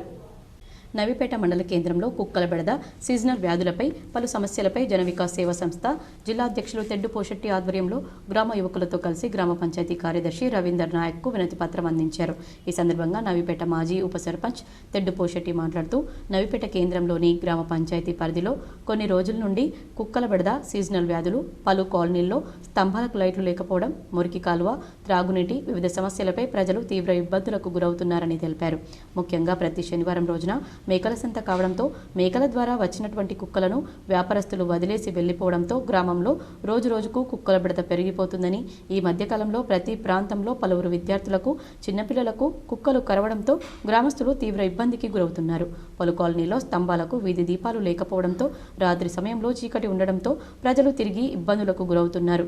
నవీపేట మండల కేంద్రంలో కుక్కల బెడద, సీజనల్ వ్యాధులపై పలు సమస్యలపై జన వికాస్ సేవా సంస్థ జిల్లా అధ్యక్షులు తెడ్డు పోషెట్టి ఆధ్వర్యంలో గ్రామ యువకులతో కలిసి గ్రామ పంచాయతీ కార్యదర్శి రవీందర్ నాయక్కు వినతి పత్రం అందించారు. ఈ సందర్భంగా నవీపేట మాజీ ఉప సర్పంచ్ తెడ్డు పోషెట్టి మాట్లాడుతూ, నవీపేట కేంద్రంలోని గ్రామ పంచాయతీ పరిధిలో కొన్ని రోజుల నుండి కుక్కల బెడద, సీజనల్ వ్యాధులు, పలు కాలనీల్లో స్తంభాలకు లైట్లు లేకపోవడం, మురికి కాలువ, త్రాగునీటి వివిధ సమస్యలపై ప్రజలు తీవ్ర ఇబ్బందులకు గురవుతున్నారని తెలిపారు. ముఖ్యంగా ప్రతి శనివారం రోజున మేకల సంత కావడంతో మేకల ద్వారా వచ్చినటువంటి కుక్కలను వ్యాపారస్తులు వదిలేసి వెళ్లిపోవడంతో గ్రామంలో రోజు రోజుకు కుక్కల బెడద పెరిగిపోతుందని, ఈ మధ్యకాలంలో ప్రతి ప్రాంతంలో పలువురు విద్యార్థులకు, చిన్నపిల్లలకు కుక్కలు కరవడంతో గ్రామస్తులు తీవ్ర ఇబ్బందికి గురవుతున్నారు. పలు కాలనీలో స్తంభాలకు వీధి దీపాలు లేకపోవడంతో రాత్రి సమయంలో చీకటి ఉండడంతో ప్రజలు తిరిగి ఇబ్బందులకు గురవుతున్నారు.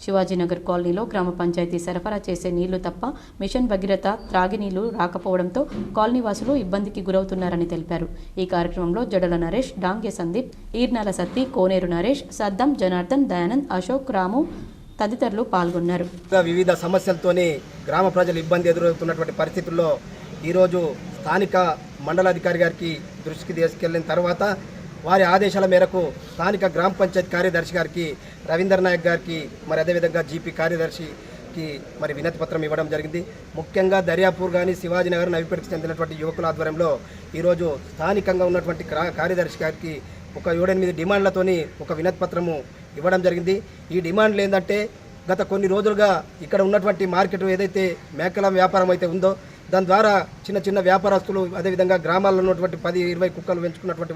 శివాజీనగర్ కాలనీలో గ్రామ పంచాయతీ సరఫరా చేసే నీళ్లు తప్ప మిషన్ భగీరథ త్రాగినీళ్లు రాకపోవడంతో కాలనీ వాసులు ఇబ్బందికి గురవుతున్నారని తెలిపారు. ఈ కార్యక్రమంలో జడల నరేష్, డాంగే సందీప్, ఈర్నాల సత్తి, కోనేరు నరేష్, సద్దం, జనార్దన్, దయానంద్, అశోక్, రాము తదితరులు పాల్గొన్నారు. వివిధ సమస్యలతోని గ్రామ ప్రజలు ఇబ్బంది ఎదురవుతున్నటువంటి పరిస్థితుల్లో ఈరోజు స్థానిక మండలాధికారి గారికి దృష్టికి తీసుకెళ్లిన తర్వాత వారి ఆదేశాల మేరకు స్థానిక గ్రామ పంచాయతీ కార్యదర్శి గారికి, రవీందర్ నాయక్ గారికి, మరి అదేవిధంగా జీపీ కార్యదర్శికి మరి వినతి పత్రం ఇవ్వడం జరిగింది. ముఖ్యంగా దర్యాపూర్ కానీ శివాజీనగర్, నవిపేటకు చెందినటువంటి యువకుల ఆధ్వర్యంలో ఈరోజు స్థానికంగా ఉన్నటువంటి కార్యదర్శి గారికి ఒక 7-8 డిమాండ్లతోని ఒక వినతి పత్రము ఇవ్వడం జరిగింది. ఈ డిమాండ్లు ఏంటంటే గత కొన్ని రోజులుగా ఇక్కడ ఉన్నటువంటి మార్కెట్ ఏదైతే మేకల వ్యాపారం అయితే ఉందో దాని ద్వారా చిన్న చిన్న వ్యాపారస్తులు, అదేవిధంగా గ్రామాల్లో ఉన్నటువంటి 10-20 కుక్కలు పెంచుకున్నటువంటి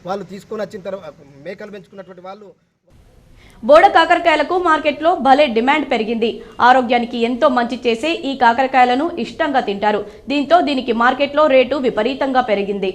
వాళ్ళు తీసుకొని వచ్చిన తర్వాత మేకలు పెంచుకున్నటువంటి వాళ్ళు బోడ కాకరకాయలకు మార్కెట్లో భలే డిమాండ్ పెరిగింది. ఆరోగ్యానికి ఎంతో మంచి చేసే ఈ కాకరకాయలను ఇష్టంగా తింటారు. దీంతో దీనికి మార్కెట్లో రేటు విపరీతంగా పెరిగింది.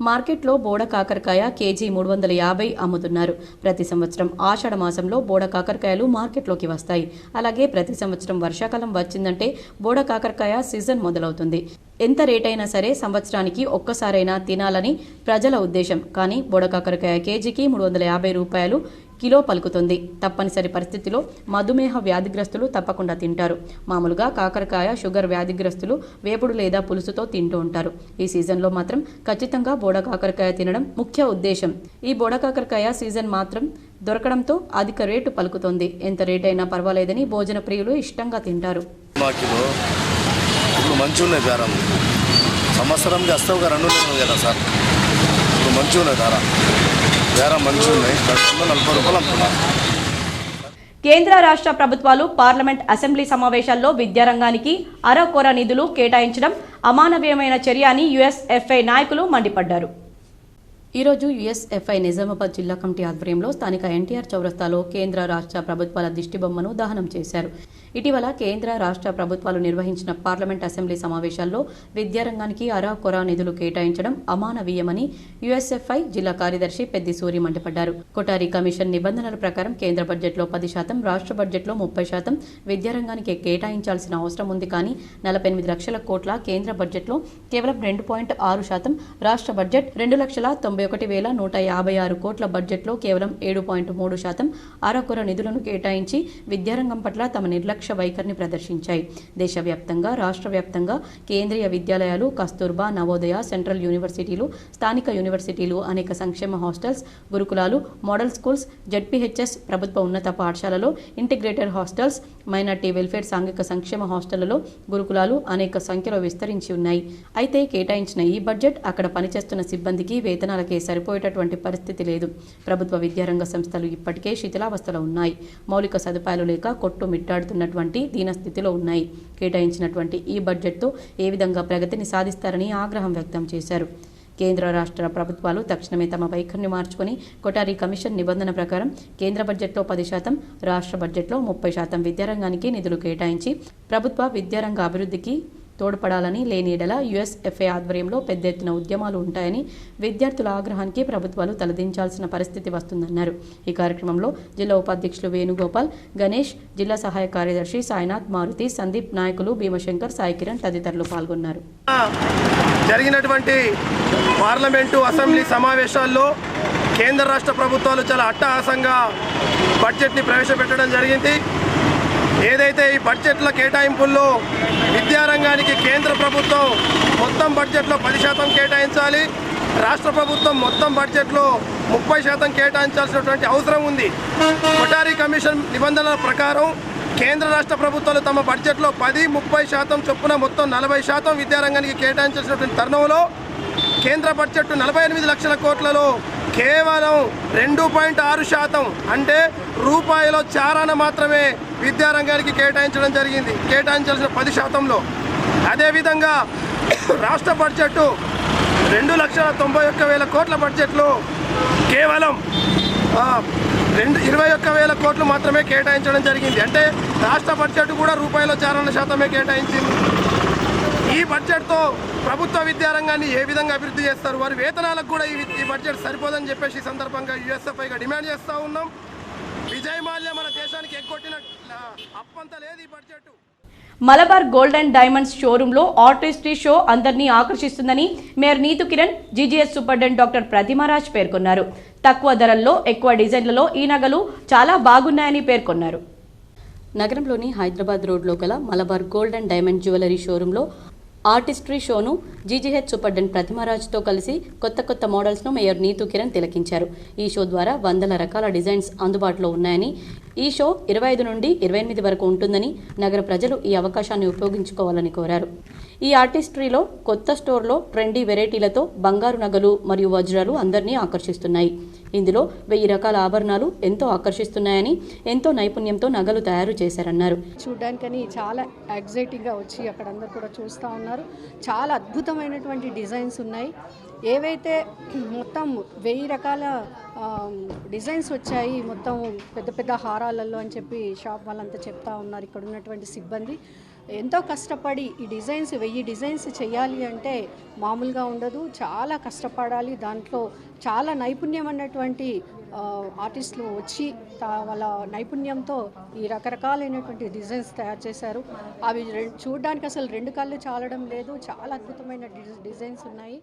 మార్కెట్లో బోడ కాకరకాయ కేజీ 350 అమ్ముతున్నారు. ప్రతి సంవత్సరం ఆషాఢ మాసంలో బోడ కాకరకాయలు మార్కెట్లోకి వస్తాయి. అలాగే ప్రతి సంవత్సరం వర్షాకాలం వచ్చిందంటే బోడ కాకరకాయ సీజన్ మొదలవుతుంది. ఎంత రేటైనా సరే సంవత్సరానికి ఒక్కసారైనా తినాలని ప్రజల ఉద్దేశం. కానీ బోడ కాకరకాయ కేజీకి 350 రూపాయలు కిలో పలుకుతుంది. తప్పనిసరి పరిస్థితిలో మధుమేహ వ్యాధిగ్రస్తులు తప్పకుండా తింటారు. మామూలుగా కాకరకాయ షుగర్ వ్యాధిగ్రస్తులు వేపుడు లేదా పులుసుతో తింటూ ఉంటారు. ఈ సీజన్లో మాత్రం ఖచ్చితంగా బోడ కాకరకాయ తినడం ముఖ్య ఉద్దేశం. ఈ బోడ కాకరకాయ సీజన్ మాత్రం దొరకడంతో అధిక రేటు పలుకుతోంది. ఎంత రేటైనా పర్వాలేదని భోజన ప్రియులు ఇష్టంగా తింటారు. మంచిగా ఉన్నాయి ధర, సంవత్సరంకి వస్తే ఒక 2 నెలలు కదా సార్. ఇప్పుడు మంచిగా ఉన్నాయి ధర మంచిగా ఉన్నాయి. 40 రూపాయలు అమ్ముతున్నారు. కేంద్ర రాష్ట్ర ప్రభుత్వాలు పార్లమెంట్ అసెంబ్లీ సమావేశాల్లో విద్యారంగానికి అరకొర నిధులు కేటాయించడం అమానవీయమైన చర్య అని యుఎస్ఎఫ్ఐ నాయకులు మండిపడ్డారు. ఈరోజు యుఎస్ఎఫ్ఐ నిజామాబాద్ జిల్లా కమిటీ ఆధ్వర్యంలో స్థానిక ఎన్టీఆర్ చౌరస్తాలో కేంద్ర రాష్ట్ర ప్రభుత్వాల దిష్టిబొమ్మను దహనం చేశారు. ఇటీవల కేంద్ర రాష్ట్ర ప్రభుత్వాలు నిర్వహించిన పార్లమెంట్ అసెంబ్లీ సమావేశాల్లో విద్యారంగానికి అరాకొర నిధులు కేటాయించడం అమానవీయమని యుఎస్ఎఫ్ఐ జిల్లా కార్యదర్శి పెద్ది సూరి మండిపడ్డారు. కొటారి కమిషన్ నిబంధనల ప్రకారం కేంద్ర బడ్జెట్లో 10%, రాష్ట్ర బడ్జెట్లో 30% విద్యారంగానికి కేటాయించాల్సిన అవసరం ఉంది. కానీ 48 లక్షల కోట్ల కేంద్ర బడ్జెట్లో కేవలం 2.6%, రాష్ట్ర బడ్జెట్ 2,91,156 కోట్ల బడ్జెట్లో కేవలం 7.3% అరకొర నిధులను కేటాయించి విద్యారంగం పట్ల తమ నిర్లక్ష్య వైఖరిని ప్రదర్శించాయి. దేశవ్యాప్తంగా, రాష్ట్ర వ్యాప్తంగా కేంద్రీయ విద్యాలయాలు, కస్తూర్బా, నవోదయ, సెంట్రల్ యూనివర్సిటీలు, స్థానిక యూనివర్సిటీలు, అనేక సంక్షేమ హాస్టల్స్, గురుకులాలు, మోడల్ స్కూల్స్, జెడ్పీహెచ్ఎస్, ప్రభుత్వ ఉన్నత పాఠశాలలో, ఇంటిగ్రేటెడ్ హాస్టల్స్, మైనార్టీ వెల్ఫేర్ సాంఘిక సంక్షేమ హాస్టళ్లలో గురుకులాలు అనేక సంఖ్యలో విస్తరించి ఉన్నాయి. అయితే కేటాయించిన ఈ బడ్జెట్ అక్కడ పనిచేస్తున్న సిబ్బందికి వేతనాలకే సరిపోయేటటువంటి పరిస్థితి లేదు. ప్రభుత్వ విద్యారంగ సంస్థలు ఇప్పటికే శిథిలావస్థలో ఉన్నాయి. మౌలిక సదుపాయాలు లేక కొట్టుమిట్టాడుతున్నటువంటి దీనస్థితిలో ఉన్నాయి. కేటాయించినటువంటి ఈ బడ్జెట్తో ఏ విధంగా ప్రగతిని సాధిస్తారని ఆగ్రహం వ్యక్తం చేశారు. కేంద్ర రాష్ట్ర ప్రభుత్వాలు తక్షణమే తమ వైఖరిని మార్చుకొని కొటారి కమిషన్ నిబంధన ప్రకారం కేంద్ర బడ్జెట్లో 10%, రాష్ట్ర బడ్జెట్లో 30% విద్యారంగానికి నిధులు కేటాయించి ప్రభుత్వ విద్యారంగ అభివృద్ధికి తోడ్పడాలని, లేని ఎడల యుఎస్ఎఫ్ఐ ఆధ్వర్యంలో పెద్ద ఎత్తున ఉద్యమాలు ఉంటాయని, విద్యార్థుల ఆగ్రహానికి ప్రభుత్వాలు తలదించాల్సిన పరిస్థితి వస్తుందన్నారు. ఈ కార్యక్రమంలో జిల్లా ఉపాధ్యక్షులు వేణుగోపాల్, గణేష్, జిల్లా సహాయ కార్యదర్శి సాయినాథ్, మారుతి, సందీప్, నాయకులు భీమశంకర్, సాయి కిరణ్ తదితరులు పాల్గొన్నారు. జరిగినటువంటి పార్లమెంటు అసెంబ్లీ సమావేశాల్లో కేంద్ర రాష్ట్ర ప్రభుత్వాలు చాలా అట్టహాసంగా బడ్జెట్ని ప్రవేశపెట్టడం జరిగింది. ఏదైతే ఈ బడ్జెట్ల కేటాయింపుల్లో విద్యారంగానికి కేంద్ర ప్రభుత్వం మొత్తం బడ్జెట్లో 10% కేటాయించాలి, రాష్ట్ర ప్రభుత్వం మొత్తం బడ్జెట్లో 30% కేటాయించాల్సినటువంటి అవసరం ఉంది. కొటారి కమిషన్ నిబంధనల ప్రకారం కేంద్ర రాష్ట్ర ప్రభుత్వాలు తమ బడ్జెట్లో 10-30% చొప్పున మొత్తం 40% విద్యారంగానికి కేటాయించాల్సినటువంటి తరుణంలో కేంద్ర బడ్జెట్ 48 లక్షల కోట్లలో కేవలం 2.6% అంటే రూపాయల చారాన మాత్రమే విద్యారంగానికి కేటాయించడం జరిగింది, కేటాయించాల్సిన 10%లో. అదేవిధంగా రాష్ట్ర బడ్జెట్ 2,91,000 కోట్ల బడ్జెట్లో కేవలం 21,000 కోట్లు మాత్రమే కేటాయించడం జరిగింది. అంటే రాష్ట్ర బడ్జెట్ కూడా రూపాయల చారాన శాతమే కేటాయించింది. ఈ బడ్జెట్తో ప్రభుత్వ విద్యారంగాన్ని ఏ విధంగా అభివృద్ధి చేస్తారు? వారి వేతనాలకు కూడా ఈ బడ్జెట్ సరిపోదని చెప్పేసి ఈ సందర్భంగా యుఎస్ఎఫ్ఐగా డిమాండ్ చేస్తూ ఉన్నాం. విజయ్ మాల్యా మన దేశానికి ఎగ్గొట్టిన అప్పంత లేదు ఈ budget. Malabar Gold and Diamonds షోరూంలో ఆర్టిస్ట్రీ షో అందరినీ ఆకర్షిస్తుందని mayor Neetu Kiran, GGS superintendent doctor Pratimaraj పేర్కొన్నారు. తక్కువ ధరల్లో ఎక్కువ డిజైన్లలో ఈ నగలు చాలా బాగున్నాయని పేర్కొన్నారు. నగరంలోని హైదరాబాద్ రోడ్లో గల Malabar Gold and diamond jewellery షోరూంలో ఆర్టిస్ట్రీ షోను జీజీహెచ్ సూపరింటెండెంట్ ప్రతిమారాజ్తో కలిసి కొత్త మోడల్స్ను మేయర్ నీతు కిరణ్ తిలకించారు. ఈ షో ద్వారా వందల రకాల డిజైన్స్ అందుబాటులో ఉన్నాయని, ఈ షో 25 నుండి 28 వరకు ఉంటుందని, నగర ప్రజలు ఈ అవకాశాన్ని ఉపయోగించుకోవాలని కోరారు. ఈ ఆర్టిస్ట్రీలో కొత్త స్టోర్లో ట్రెండీ వెరైటీలతో బంగారు నగలు మరియు వజ్రాలు అందరినీ ఆకర్షిస్తున్నాయి. ఇందులో 1000 రకాల ఆభరణాలు ఎంతో ఆకర్షిస్తున్నాయని, ఎంతో నైపుణ్యంతో నగలు తయారు చేశారన్నారు. చూడ్డానికని చాలా ఎగ్జైటింగ్గా వచ్చి అక్కడ అందరు కూడా చూస్తూ ఉన్నారు. చాలా అద్భుతమైనటువంటి డిజైన్స్ ఉన్నాయి. ఏవైతే మొత్తం 1000 రకాల డిజైన్స్ వచ్చాయి మొత్తం పెద్ద పెద్ద హారాలలో అని చెప్పి షాప్ వాళ్ళంతా చెప్తా ఉన్నారు. ఇక్కడ ఉన్నటువంటి సిబ్బంది ఎంతో కష్టపడి ఈ డిజైన్స్ 1000 డిజైన్స్ చేయాలి అంటే మామూలుగా ఉండదు, చాలా కష్టపడాలి. దాంట్లో చాలా నైపుణ్యం అన్నటువంటి ఆర్టిస్టులు వచ్చి వాళ్ళ నైపుణ్యంతో ఈ రకరకాలైనటువంటి డిజైన్స్ తయారు చేశారు. అవి చూడడానికి అసలు 2 కళ్ళు చాలడం లేదు, చాలా అద్భుతమైన డిజైన్స్ ఉన్నాయి.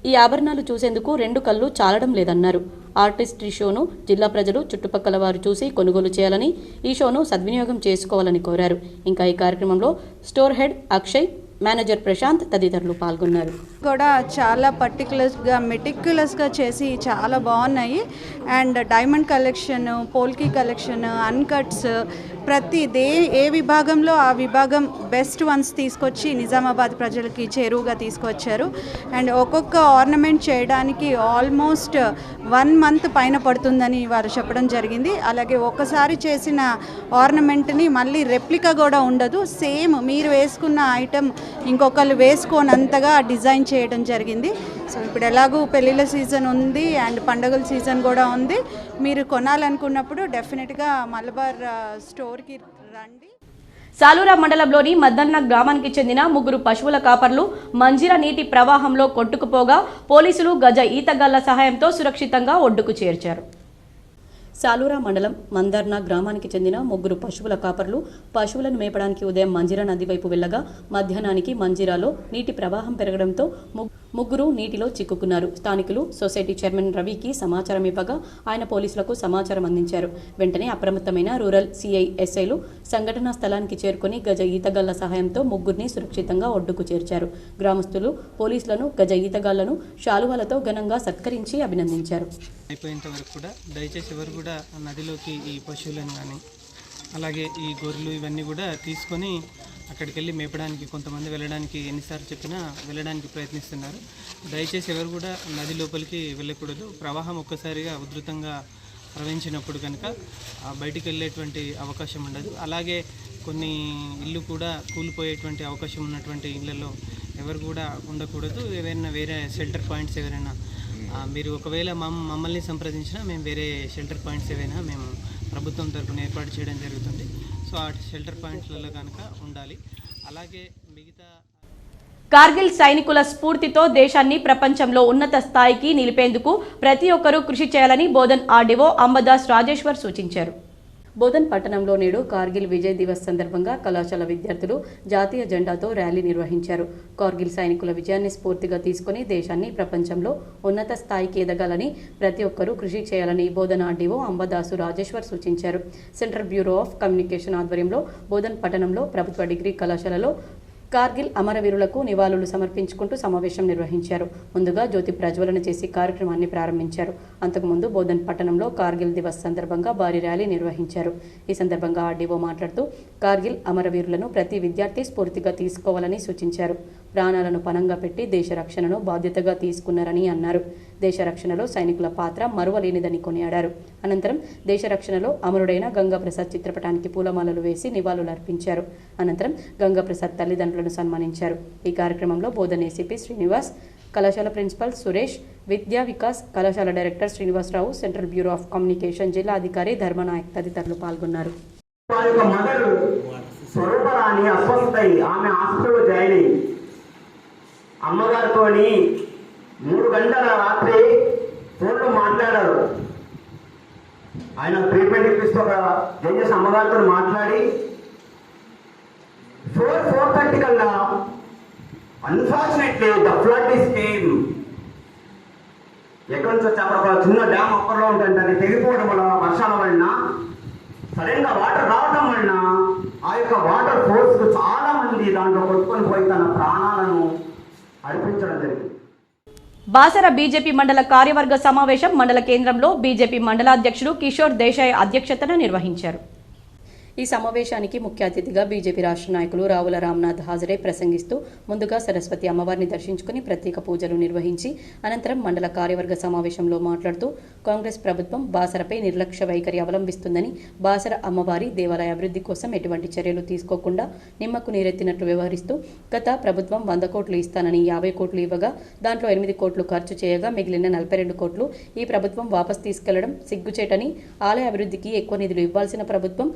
ఈ ఆభరణాలు చూసేందుకు 2 కళ్ళు చాలడం లేదన్నారు. ఆర్టిస్ట్రీ షోను జిల్లా ప్రజలు, చుట్టుపక్కల వారు చూసి కొనుగోలు చేయాలని, ఈ షోను సద్వినియోగం చేసుకోవాలని కోరారు. ఇంకా ఈ కార్యక్రమంలో store head Akshay, manager Prashanth తదితరులు పాల్గొన్నారు. కూడా చాలా పర్టికులర్స్గా మెటిక్యులస్గా చేసి చాలా బాగున్నాయి. And diamond collection, polki collection, uncuts, ప్రతి ఏ విభాగంలో ఆ విభాగం బెస్ట్ వన్స్ తీసుకొచ్చి నిజామాబాద్ ప్రజలకి చేరువుగా తీసుకొచ్చారు. అండ్ ఒక్కొక్క ఆర్నమెంట్ చేయడానికి ఆల్మోస్ట్ 1 మంత్ పైన పడుతుందని వారు చెప్పడం జరిగింది. అలాగే ఒక్కసారి చేసిన ఆర్నమెంట్ని మళ్ళీ రెప్లికా కూడా ఉండదు. సేమ్ మీరు వేసుకున్న ఐటెం ఇంకొకళ్ళు వేసుకోనంతగా డిజైన్ చేయడం జరిగింది. సో ఇప్పుడు ఎలాగూ పెళ్ళిళ్ళ సీజన్ ఉంది అండ్ పండుగల సీజన్ కూడా ఉంది. మీరు కొనాలనుకున్నప్పుడు డెఫినెట్గా మలబార్ స్టోర్కి రండి. సాలూరా మండలంలోని మద్దన్న గ్రామానికి చెందిన 3 పశువుల కాపర్లు మంజీరా నీటి ప్రవాహంలో కొట్టుకుపోగా పోలీసులు గజ ఈతగాళ్ల సహాయంతో సురక్షితంగా ఒడ్డుకు చేర్చారు. సాలూరా మండలం మందర్నా గ్రామానికి చెందిన 3 పశువుల కాపర్లు పశువులను మేపడానికి ఉదయం మంజీరా నది వైపు వెళ్లగా మధ్యాహ్నానికి మంజీరాలో నీటి ప్రవాహం పెరగడంతో 3 నీటిలో చిక్కుకున్నారు. స్థానికులు సొసైటీ చైర్మన్ రవికి సమాచారం ఇవ్వగా ఆయన పోలీసులకు సమాచారం అందించారు. వెంటనే అప్రమత్తమైన రూరల్ సిఐ ఎస్ఐలు సంఘటనా స్థలానికి చేరుకుని గజ ఈతగాళ్ల సహాయంతో 3 సురక్షితంగా ఒడ్డుకు చేర్చారు. గ్రామస్తులు పోలీసులను, గజ ఈతగాళ్లను శాలువాలతో ఘనంగా సత్కరించి అభినందించారు. అయిపోయేంత వరకు కూడా దయచేసి ఎవరు కూడా నదిలోకి ఈ పశువులను కానీ అలాగే ఈ గొర్రెలు ఇవన్నీ కూడా తీసుకొని అక్కడికి వెళ్ళి మేపడానికి కొంతమంది వెళ్ళడానికి ఎన్నిసార్లు చెప్పినా వెళ్ళడానికి ప్రయత్నిస్తున్నారు. దయచేసి ఎవరు కూడా నది లోపలికి వెళ్ళకూడదు. ప్రవాహం ఒక్కసారిగా ఉధృతంగా ప్రవహించినప్పుడు కనుక బయటికి వెళ్ళేటువంటి అవకాశం ఉండదు. అలాగే కొన్ని ఇల్లు కూడా కూలిపోయేటువంటి అవకాశం ఉన్నటువంటి ఇళ్లలో ఎవరు కూడా ఉండకూడదు. ఏవైనా వేరే షెల్టర్ పాయింట్స్ ఎవరైనా మీరు ఒకవేళ మమ్మల్ని సంప్రదించినా మేము వేరే షెల్టర్ పాయింట్స్ ఏవైనా మేము ప్రభుత్వం తరఫున ఏర్పాటు చేయడం జరుగుతుంది. సో ఆ షెల్టర్ పాయింట్స్లలో కనుక ఉండాలి. అలాగే మిగతా కార్గిల్ సైనికుల స్ఫూర్తితో దేశాన్ని ప్రపంచంలో ఉన్నత స్థాయికి నిలిపేందుకు ప్రతి ఒక్కరూ కృషి చేయాలని బోధన్ ఆర్డీఓ అంబదాస్ రాజేశ్వర్ సూచించారు. బోధన్ పట్టణంలో నేడు కార్గిల్ విజయ్ దివస్ సందర్భంగా కళాశాల విద్యార్థులు జాతీయ జెండాతో ర్యాలీ నిర్వహించారు. కార్గిల్ సైనికుల విజయాన్ని స్ఫూర్తిగా తీసుకుని దేశాన్ని ప్రపంచంలో ఉన్నత స్థాయికి ఎదగాలని ప్రతి ఒక్కరూ కృషి చేయాలని బోధన్ ఆర్డీఓ అంబదాసు రాజేశ్వర్ సూచించారు. సెంట్రల్ బ్యూరో ఆఫ్ కమ్యూనికేషన్ ఆధ్వర్యంలో బోధన్ పట్టణంలో ప్రభుత్వ డిగ్రీ కళాశాలలో కార్గిల్ అమరవీరులకు నివాళులు సమర్పించుకుంటూ సమావేశం నిర్వహించారు. ముందుగా జ్యోతి ప్రజ్వలన చేసి కార్యక్రమాన్ని ప్రారంభించారు. అంతకుముందు బోధన్ పట్టణంలో కార్గిల్ దివస్ సందర్భంగా భారీ ర్యాలీ నిర్వహించారు. ఈ సందర్భంగా ఆర్డీఓ మాట్లాడుతూ కార్గిల్ అమరవీరులను ప్రతి విద్యార్థి స్ఫూర్తిగా తీసుకోవాలని సూచించారు. ప్రాణాలను పణంగా పెట్టి దేశ రక్షణను బాధ్యతగా తీసుకున్నారని అన్నారు. దేశ రక్షణలో సైనికుల పాత్ర మరువలేనిదని కొనియాడారు. అనంతరం దేశ రక్షణలో అమరుడైన గంగాప్రసాద్ చిత్రపటానికి పూలమాలలు వేసి నివాళులు అర్పించారు. అనంతరం గంగాప్రసాద్ తల్లిదండ్రులను సన్మానించారు. ఈ కార్యక్రమంలో బోధన్ ఏసీపీ శ్రీనివాస్, కళాశాల ప్రిన్సిపల్ సురేష్, విద్యా వికాస్ కళాశాల director Srinivasarao, central bureau of communication జిల్లా అధికారి ధర్మనాయక్ తదితరులు పాల్గొన్నారు. అమ్మగారితో 3 గంటల రాత్రి ఫోన్లో మాట్లాడారు. ఆయన ట్రీట్మెంట్ ఇప్పిస్తూ ఒక చేసి అమ్మగారితో మాట్లాడి రేపటికల్లా unfortunately the flood is came. ఎక్కడి నుంచి వచ్చి అక్కడ ఒక చిన్న డ్యామ్ ఒక్కలో ఉంటుంది, అది తెగిపోవడం వల్ల వర్షాల వలన సడన్గా వాటర్ రావడం వలన ఆ యొక్క వాటర్ ఫోర్స్ చాలా మంది దాంట్లో కొట్టుకొని పోయి తన ప్రాణాలను అర్పించడం జరిగింది. బాసర బీజేపీ మండల కార్యవర్గ సమావేశం మండల కేంద్రంలో బీజేపీ మండలాధ్యక్షుడు కిషోర్ దేశాయ్ అధ్యక్షతన నిర్వహించారు. ఈ సమావేశానికి ముఖ్య అతిథిగా బీజేపీ రాష్ట్ర నాయకులు రావుల రామ్నాథ్ హాజరై ప్రసంగిస్తూ ముందుగా సరస్వతి అమ్మవారిని దర్శించుకుని ప్రత్యేక పూజలు నిర్వహించి అనంతరం మండల కార్యవర్గ సమావేశంలో మాట్లాడుతూ కాంగ్రెస్ ప్రభుత్వం బాసరపై నిర్లక్ష్య వైఖరి అవలంబిస్తుందని, బాసర అమ్మవారి దేవాలయ అభివృద్ధి కోసం ఎటువంటి చర్యలు తీసుకోకుండా నిమ్మకు నీరెత్తినట్లు వ్యవహరిస్తూ గత ప్రభుత్వం 100 కోట్లు ఇస్తానని 50 కోట్లు ఇవ్వగా దాంట్లో 8 కోట్లు ఖర్చు చేయగా మిగిలిన 42 కోట్లు ఈ ప్రభుత్వం వాపసు తీసుకెళ్లడం సిగ్గుచేటని, ఆలయ అభివృద్ధికి ఎక్కువ నిధులు ఇవ్వాల్సిన ప్రభుత్వం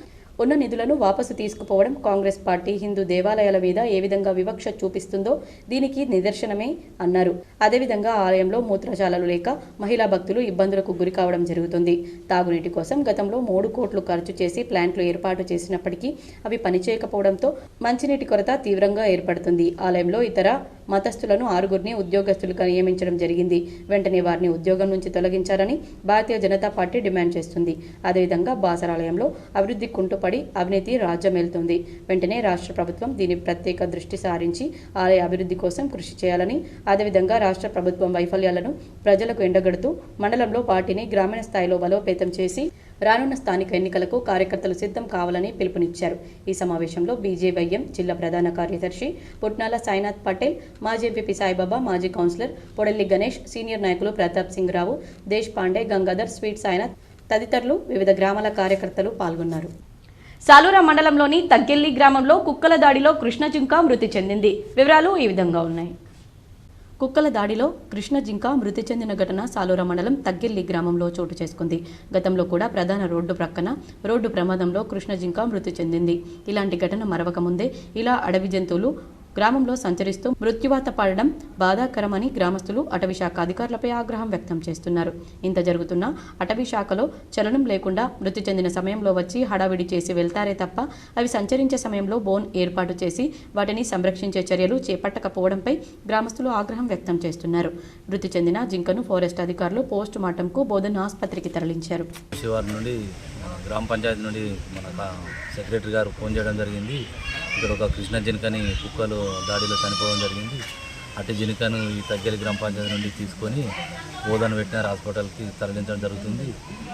ఉన్న నిధులను వాపసు తీసుకుపోవడం కాంగ్రెస్ పార్టీ హిందూ దేవాలయాల మీద ఏ విధంగా వివక్ష చూపిస్తుందో దీనికి నిదర్శనమే అన్నారు. అదేవిధంగా ఆలయంలో మూత్రశాలలు లేక మహిళా భక్తులు ఇబ్బందులకు గురి కావడం జరుగుతుంది. తాగునీటి కోసం గతంలో 3 కోట్లు ఖర్చు చేసి ప్లాంట్లు ఏర్పాటు చేసినప్పటికీ అవి పనిచేయకపోవడంతో మంచినీటి కొరత తీవ్రంగా ఏర్పడుతుంది. ఆలయంలో ఇతర మతస్థులను 6గురిని ఉద్యోగస్తులుగా నియమించడం జరిగింది. వెంటనే వారిని ఉద్యోగం నుంచి తొలగించాలని భారతీయ జనతా పార్టీ డిమాండ్ చేస్తుంది. అదేవిధంగా బాసరాలయంలో అభివృద్ధి కుంటుపడి అవినీతి రాజ్యమేలుతుంది. వెంటనే రాష్ట్ర ప్రభుత్వం దీని ప్రత్యేక దృష్టి సారించి ఆలయ అభివృద్ధి కోసం కృషి చేయాలని, అదేవిధంగా రాష్ట్ర ప్రభుత్వం వైఫల్యాలను ప్రజలకు ఎండగడుతూ మండలంలో పార్టీని గ్రామీణ స్థాయిలో బలోపేతం చేసి రానున్న స్థానిక ఎన్నికలకు కార్యకర్తలు సిద్ధం కావాలని పిలుపునిచ్చారు. ఈ సమావేశంలో బీజేవైఎం జిల్లా ప్రధాన కార్యదర్శి పుట్నాల సాయినాథ్ పటేల్, మాజీ ఎంపీ సాయిబాబా, మాజీ కౌన్సిలర్ పొడెల్లి గణేష్, సీనియర్ నాయకులు ప్రతాప్ సింగ్ రావు, దేశ్ పాండే, గంగాధర్, స్వీట్ సాయినాథ్ తదితరులు వివిధ గ్రామాల కార్యకర్తలు పాల్గొన్నారు. సాలూరా మండలంలోని తగ్గెల్లి గ్రామంలో కుక్కల దాడిలో కృష్ణ జింక మృతి చెందింది. వివరాలు ఈ విధంగా ఉన్నాయి. కుక్కల దాడిలో కృష్ణ జింక మృతి చెందిన ఘటన సాలూరా మండలం తగ్గెల్లి గ్రామంలో చోటు చేసుకుంది. గతంలో కూడా ప్రధాన రోడ్డు ప్రక్కన రోడ్డు ప్రమాదంలో కృష్ణ జింక మృతి చెందింది. ఇలాంటి ఘటన మరవక ముందే ఇలా అడవి జంతువులు గ్రామంలో సంచరిస్తూ మృత్యువాత పడడం బాధాకరమని గ్రామస్తులు అటవీ శాఖ అధికారులపై ఆగ్రహం వ్యక్తం చేస్తున్నారు. ఇంత జరుగుతున్నా అటవీ శాఖలో చలనం లేకుండా మృతి చెందిన సమయంలో వచ్చి హడావిడి చేసి వెళ్తారే తప్ప అవి సంచరించే సమయంలో బోన్ ఏర్పాటు చేసి వాటిని సంరక్షించే చర్యలు చేపట్టకపోవడంపై గ్రామస్తులు ఆగ్రహం వ్యక్తం చేస్తున్నారు. మృతి చెందిన జింకను ఫారెస్ట్ అధికారులు పోస్ట్ మార్టంకు బోధన్ ఆసుపత్రికి తరలించారు. గ్రామ పంచాయతీ నుండి మన సెక్రటరీ గారు ఫోన్ చేయడం జరిగింది. ఇక్కడ ఒక కృష్ణ జింకని కుక్కలు దాడిలో చనిపోవడం జరిగింది. అటు జింకను ఈ తగ్గెలి గ్రామ పంచాయతీ నుండి తీసుకొని బోధన వెటనరీ హాస్పిటల్కి తరలించడం జరుగుతుంది.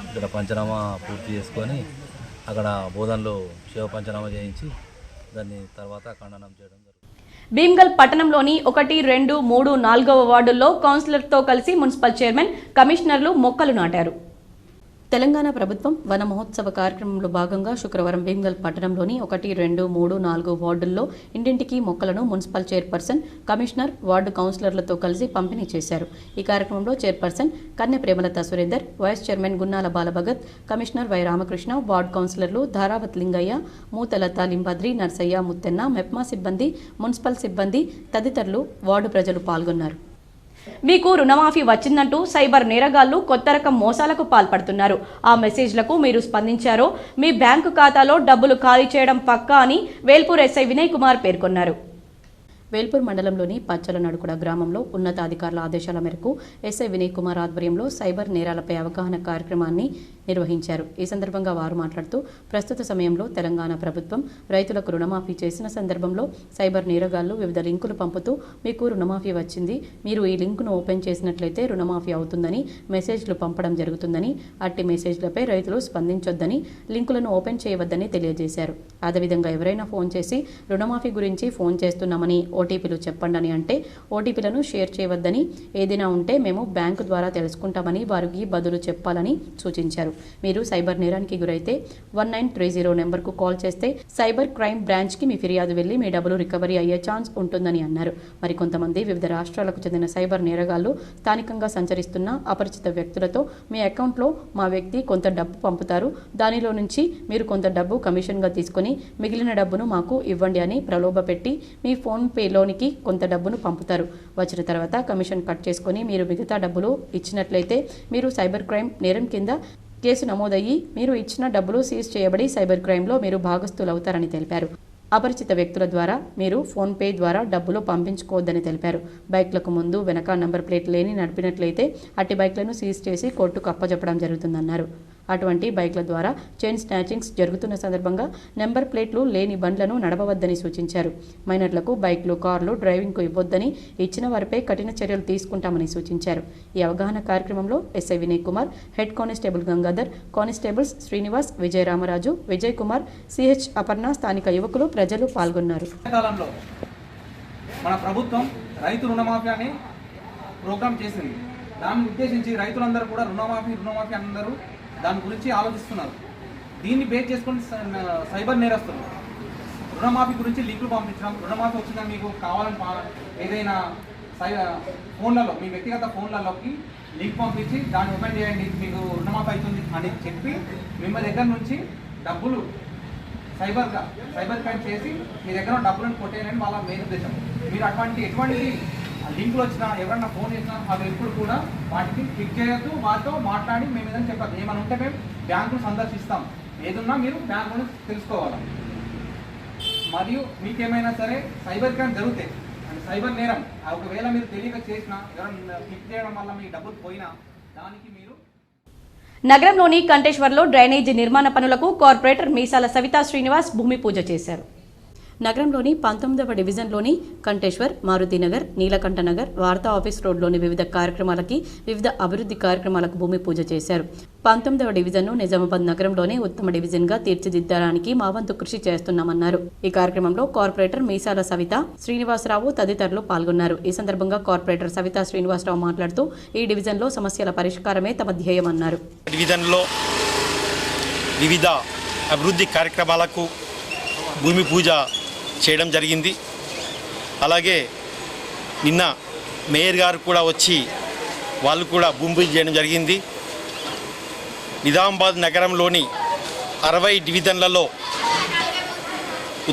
ఇక్కడ పంచనామా పూర్తి చేసుకొని అక్కడ బోధనలో శివ పంచనామా చేయించి దాన్ని తర్వాత ఖండనం చేయడం జరుగుతుంది. భీమ్గల్ పట్టణంలోని 1, 2, 3, 4వ వార్డుల్లో కౌన్సిలర్తో కలిసి మున్సిపల్ చైర్మన్, కమిషనర్లు మొక్కలు నాటారు. తెలంగాణ ప్రభుత్వం వన మహోత్సవ కార్యక్రమంలో భాగంగా శుక్రవారం భీమ్గల్ పట్టణంలోని 1, 2, 3, 4 వార్డుల్లో ఇంటింటికి మొక్కలను మున్సిపల్ చైర్పర్సన్, కమిషనర్, వార్డు కౌన్సిలర్లతో కలిసి పంపిణీ చేశారు. ఈ కార్యక్రమంలో chairperson Kanne Premalatha Surender, vice chairman Gunnala Balabhagat, commissioner Y Ramakrishna, ward కౌన్సిలర్లు ధారావత్ లింగయ్య, మూతలత లింబాద్రి, నర్సయ్య, ముత్తెన్న, మెప్మా సిబ్బంది, మున్సిపల్ సిబ్బంది తదితరులు వార్డు ప్రజలు పాల్గొన్నారు. మీకు రుణమాఫీ వచ్చిందంటూ సైబర్ నేరగాళ్లు కొత్త రకం మోసాలకు పాల్పడుతున్నారు. ఆ మెసేజ్లకు మీరు స్పందించారో మీ బ్యాంకు ఖాతాలో డబ్బులు ఖాళీ చేయడం పక్కా అని వేల్పూర్ ఎస్ఐ వినయ్ కుమార్ పేర్కొన్నారు. వేల్పూర్ మండలంలోని పచ్చల నడుకుడ గ్రామంలో ఉన్నతాధికారుల ఆదేశాల మేరకు ఎస్ఐ వినయ్ కుమార్ ఆధ్వర్యంలో సైబర్ నేరాలపై అవగాహన కార్యక్రమాన్ని నిర్వహించారు. ఈ సందర్భంగా వారు మాట్లాడుతూ ప్రస్తుత సమయంలో తెలంగాణ ప్రభుత్వం రైతులకు రుణమాఫీ చేసిన సందర్భంలో సైబర్ నేరగాళ్లు వివిధ లింకులు పంపుతూ మీకు రుణమాఫీ వచ్చింది, మీరు ఈ లింకును ఓపెన్ చేసినట్లయితే రుణమాఫీ అవుతుందని మెసేజ్లు పంపడం జరుగుతుందని, అట్టి మెసేజ్లపై రైతులు స్పందించొద్దని, లింకులను ఓపెన్ చేయవద్దని తెలియజేశారు. అదేవిధంగా ఎవరైనా ఫోన్ చేసి రుణమాఫీ గురించి ఫోన్ చేస్తున్నామని ఓటీపీలు చెప్పండి అని అంటే ఓటీపీలను షేర్ చేయవద్దని, ఏదైనా ఉంటే మేము బ్యాంకు ద్వారా తెలుసుకుంటామని వారికి బదులు చెప్పాలని సూచించారు. మీరు సైబర్ నేరానికి గురైతే 1930 నెంబర్కు కాల్ చేస్తే సైబర్ క్రైమ్ బ్రాంచ్కి మీ ఫిర్యాదు వెళ్లి మీ డబ్బులు రికవరీ అయ్యే ఛాన్స్ ఉంటుందని అన్నారు. మరికొంతమంది వివిధ రాష్ట్రాలకు చెందిన సైబర్ నేరగాళ్లు స్థానికంగా సంచరిస్తున్న అపరిచిత వ్యక్తులతో మీ అకౌంట్లో మా వ్యక్తి కొంత డబ్బు పంపుతారు, దానిలో నుంచి మీరు కొంత డబ్బు కమిషన్గా తీసుకుని మిగిలిన డబ్బును మాకు ఇవ్వండి అని ప్రలోభపెట్టి మీ ఫోన్ పేలోనికి కొంత డబ్బును పంపుతారు. వచ్చిన తర్వాత కమిషన్ కట్ చేసుకుని మీరు మిగతా డబ్బులు ఇచ్చినట్లయితే మీరు సైబర్ క్రైమ్ నేరం కింద కేసు నమోదయ్యి మీరు ఇచ్చిన డబ్బులు సీజ్ చేయబడి సైబర్ క్రైమ్లో మీరు భాగస్థులవుతారని తెలిపారు. అపరిచిత వ్యక్తుల ద్వారా మీరు ఫోన్పే ద్వారా డబ్బులు పంపించుకోవద్దని తెలిపారు. బైక్లకు ముందు వెనక నంబర్ ప్లేట్ లేని నడిపినట్లయితే అట్టి బైక్లను సీజ్ చేసి కోర్టుకు అప్పజెప్పడం జరుగుతుందన్నారు. అటువంటి బైక్ల ద్వారా చైన్ స్నాచింగ్స్ జరుగుతున్న సందర్భంగా నెంబర్ ప్లేట్లు లేని బండ్లను నడపవద్దని సూచించారు. మైనర్లకు బైక్లు, కార్లు డ్రైవింగ్కు ఇవ్వొద్దని, ఇచ్చిన వారిపై కఠిన చర్యలు తీసుకుంటామని సూచించారు. ఈ అవగాహన కార్యక్రమంలో SI Vinay Kumar, head constable Gangadhar, constables Srinivas, Vijaya Ramaraju, Vijay Kumar, CH Aparna, స్థానిక యువకులు, ప్రజలు పాల్గొన్నారు. మన ప్రభుత్వం రైతు రుణమాఫీ అని ప్రోగ్రామ్ చేసింది. దాన్ని ఉద్దేశించి రైతులందరూ కూడా రుణమాఫీ అందరూ దాని గురించి ఆలోచిస్తున్నారు. దీన్ని బేస్ చేసుకొని సైబర్ నేరస్తులు రుణమాఫీ గురించి లింకులు పంపించడం, రుణమాఫీ వచ్చిందని మీకు కావాలని ఏదైనా ఫోన్లలో, మీ వ్యక్తిగత ఫోన్లలోకి లింక్ పంపించి దాన్ని ఓపెన్ చేయండి, మీకు రుణమాఫీ అవుతుంది అని చెప్పి మిమ్మల్ని దగ్గర నుంచి డబ్బులు సైబర్ క్రైమ్ చేసి మీ దగ్గర డబ్బులను కొట్టేయాలని వాళ్ళ మెయిన్ ఉద్దేశం. మీరు ఎటువంటి లింకులు వచ్చినా, ఎవరన్నా ఫోన్ చేసినా అవి ఎప్పుడు కూడా వాటికి క్లిక్ చేయొద్దు. వాటితో మాట్లాడి మేము ఏదైనా చెప్పదు. ఏమైనా ఉంటే మేము బ్యాంకులు సందర్శిస్తాం. ఏదున్నా మీరు బ్యాంకులను తెలుసుకోవాలి. మరియు మీకేమైనా సరే సైబర్ క్రైమ్ జరుగుతాయి అంటే సైబర్ నేరం ఒకవేళ మీరు తెలియక చేసినా, ఎవరైనా క్లిక్ చేయడం వల్ల మీ డబ్బులు పోయినా దానికి మీరు. నగరంలోని కంటేశ్వర్లో డ్రైనేజీ నిర్మాణ పనులకు కార్పొరేటర్ మీసాల సవితా శ్రీనివాస్ భూమి పూజ చేశారు. నగరంలోని 19వ డివిజన్లోని కంటేశ్వర్, మారుతినగర్, నీలకంఠనగర్, వార్తా ఆఫీస్ రోడ్లోని వివిధ అభివృద్ధి కార్యక్రమాలకు భూమి పూజ చేశారు. 19వ డివిజన్ను నిజామాబాద్ నగరంలోనే ఉత్తమ డివిజన్గా తీర్చిదిద్దడానికి మా వంతు కృషి చేస్తున్నామన్నారు. ఈ కార్యక్రమంలో కార్పొరేటర్ మీసాల సవిత శ్రీనివాసరావు తదితరులు పాల్గొన్నారు. ఈ సందర్భంగా కార్పొరేటర్ సవితా శ్రీనివాసరావు మాట్లాడుతూ ఈ డివిజన్లో సమస్యల పరిష్కారమే తమ ధ్యేయమన్నారు. డివిజన్లో వివిధ అభివృద్ధి కార్యక్రమాలకు భూమి పూజ చేయడం జరిగింది. అలాగే నిన్న మేయర్ గారు కూడా వచ్చి వాళ్ళు కూడా భూమి పూజ చేయడం జరిగింది. నిజామాబాద్ నగరంలోని 60 డివిజన్లలో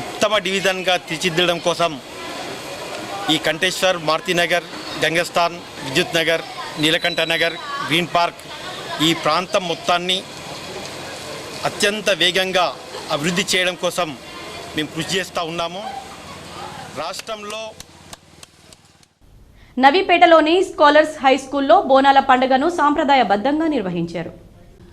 ఉత్తమ డివిజన్గా తీర్చిదిద్దడం కోసం ఈ కంటేశ్వర్, మారుతినగర్, గంగస్థాన్, విద్యుత్ నగర్, నీలకంఠ నగర్, గ్రీన్ పార్క్ ఈ ప్రాంతం మొత్తాన్ని అత్యంత వేగంగా అభివృద్ధి చేయడం కోసం మేము కృషి చేస్తూ ఉన్నాము. రాష్ట్రంలో నవీపేటలోని స్కాలర్స్ హై స్కూల్లో బోనాల పండుగను సాంప్రదాయబద్ధంగా నిర్వహించారు.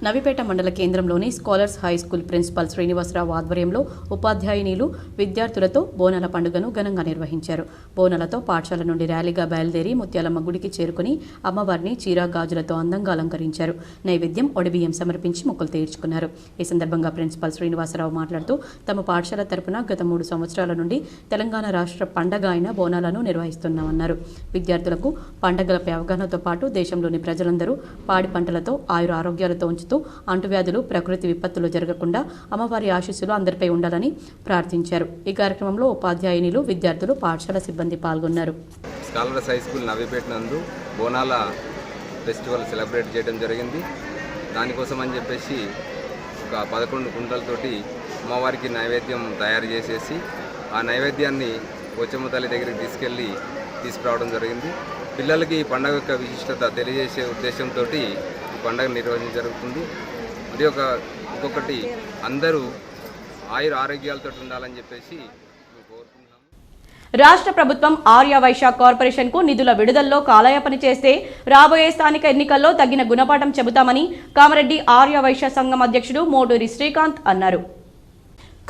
నవీపేట మండల కేంద్రంలోని scholars high school principal Srinivasarao ఆధ్వర్యంలో ఉపాధ్యాయునిలు విద్యార్థులతో బోనాల పండుగను ఘనంగా నిర్వహించారు. బోనాలతో పాఠశాల నుండి ర్యాలీగా బయలుదేరి ముత్యాలమ్మ గుడికి చేరుకుని అమ్మవారిని చీర గాజులతో అందంగా అలంకరించారు. నైవేద్యం, ఒడిబియ్యం సమర్పించి మొక్కులు తీర్చుకున్నారు. ఈ సందర్భంగా ప్రిన్సిపల్ శ్రీనివాసరావు మాట్లాడుతూ తమ పాఠశాల తరపున గత 3 సంవత్సరాల నుండి తెలంగాణ రాష్ట్ర పండగ అయిన బోనాలను నిర్వహిస్తున్నామన్నారు. విద్యార్థులకు పండగలపై అవగాహనతో పాటు దేశంలోని ప్రజలందరూ పాడి పంటలతో ఆయుర ఆరోగ్యాలతో ఉంచుతూ అంటువ్యాధులు, ప్రకృతి విపత్తులు జరగకుండా అమ్మవారి ఆశీస్సులు అందరిపై ఉండాలని ప్రార్థించారు. ఈ కార్యక్రమంలో ఉపాధ్యాయునిలు, విద్యార్థులు, పాఠశాల సిబ్బంది పాల్గొన్నారు. స్కాలర్స్ హై స్కూల్ నవీపేట నందు బోనాల ఫెస్టివల్ సెలబ్రేట్ చేయడం జరిగింది. దానికోసం అని చెప్పేసి ఒక 11 కుండలతోటి అమ్మవారికి నైవేద్యం తయారు చేసేసి ఆ నైవేద్యాన్ని పోచమ్మ తల్లి దగ్గరికి తీసుకురావడం జరిగింది. పిల్లలకి ఈ పండుగ యొక్క విశిష్టత తెలియజేసే ఉద్దేశంతో ఈ పండుగ నిర్వహించడం జరుగుతుంది. మరి ఇంకొకటి అందరూ ఆరోగ్యాలతో ఉండాలని చెప్పేసి కోరుకుంటున్నాము. రాష్ట్ర ప్రభుత్వం ఆర్య వైశ్య కార్పొరేషన్ కు నిధుల విడుదలలో కాలయాపన చేస్తే రాబోయే స్థానిక ఎన్నికల్లో తగిన గుణపాఠం చెబుతామని కామారెడ్డి ఆర్య వైశ్య సంఘం అధ్యక్షుడు మోటూరి శ్రీకాంత్ అన్నారు.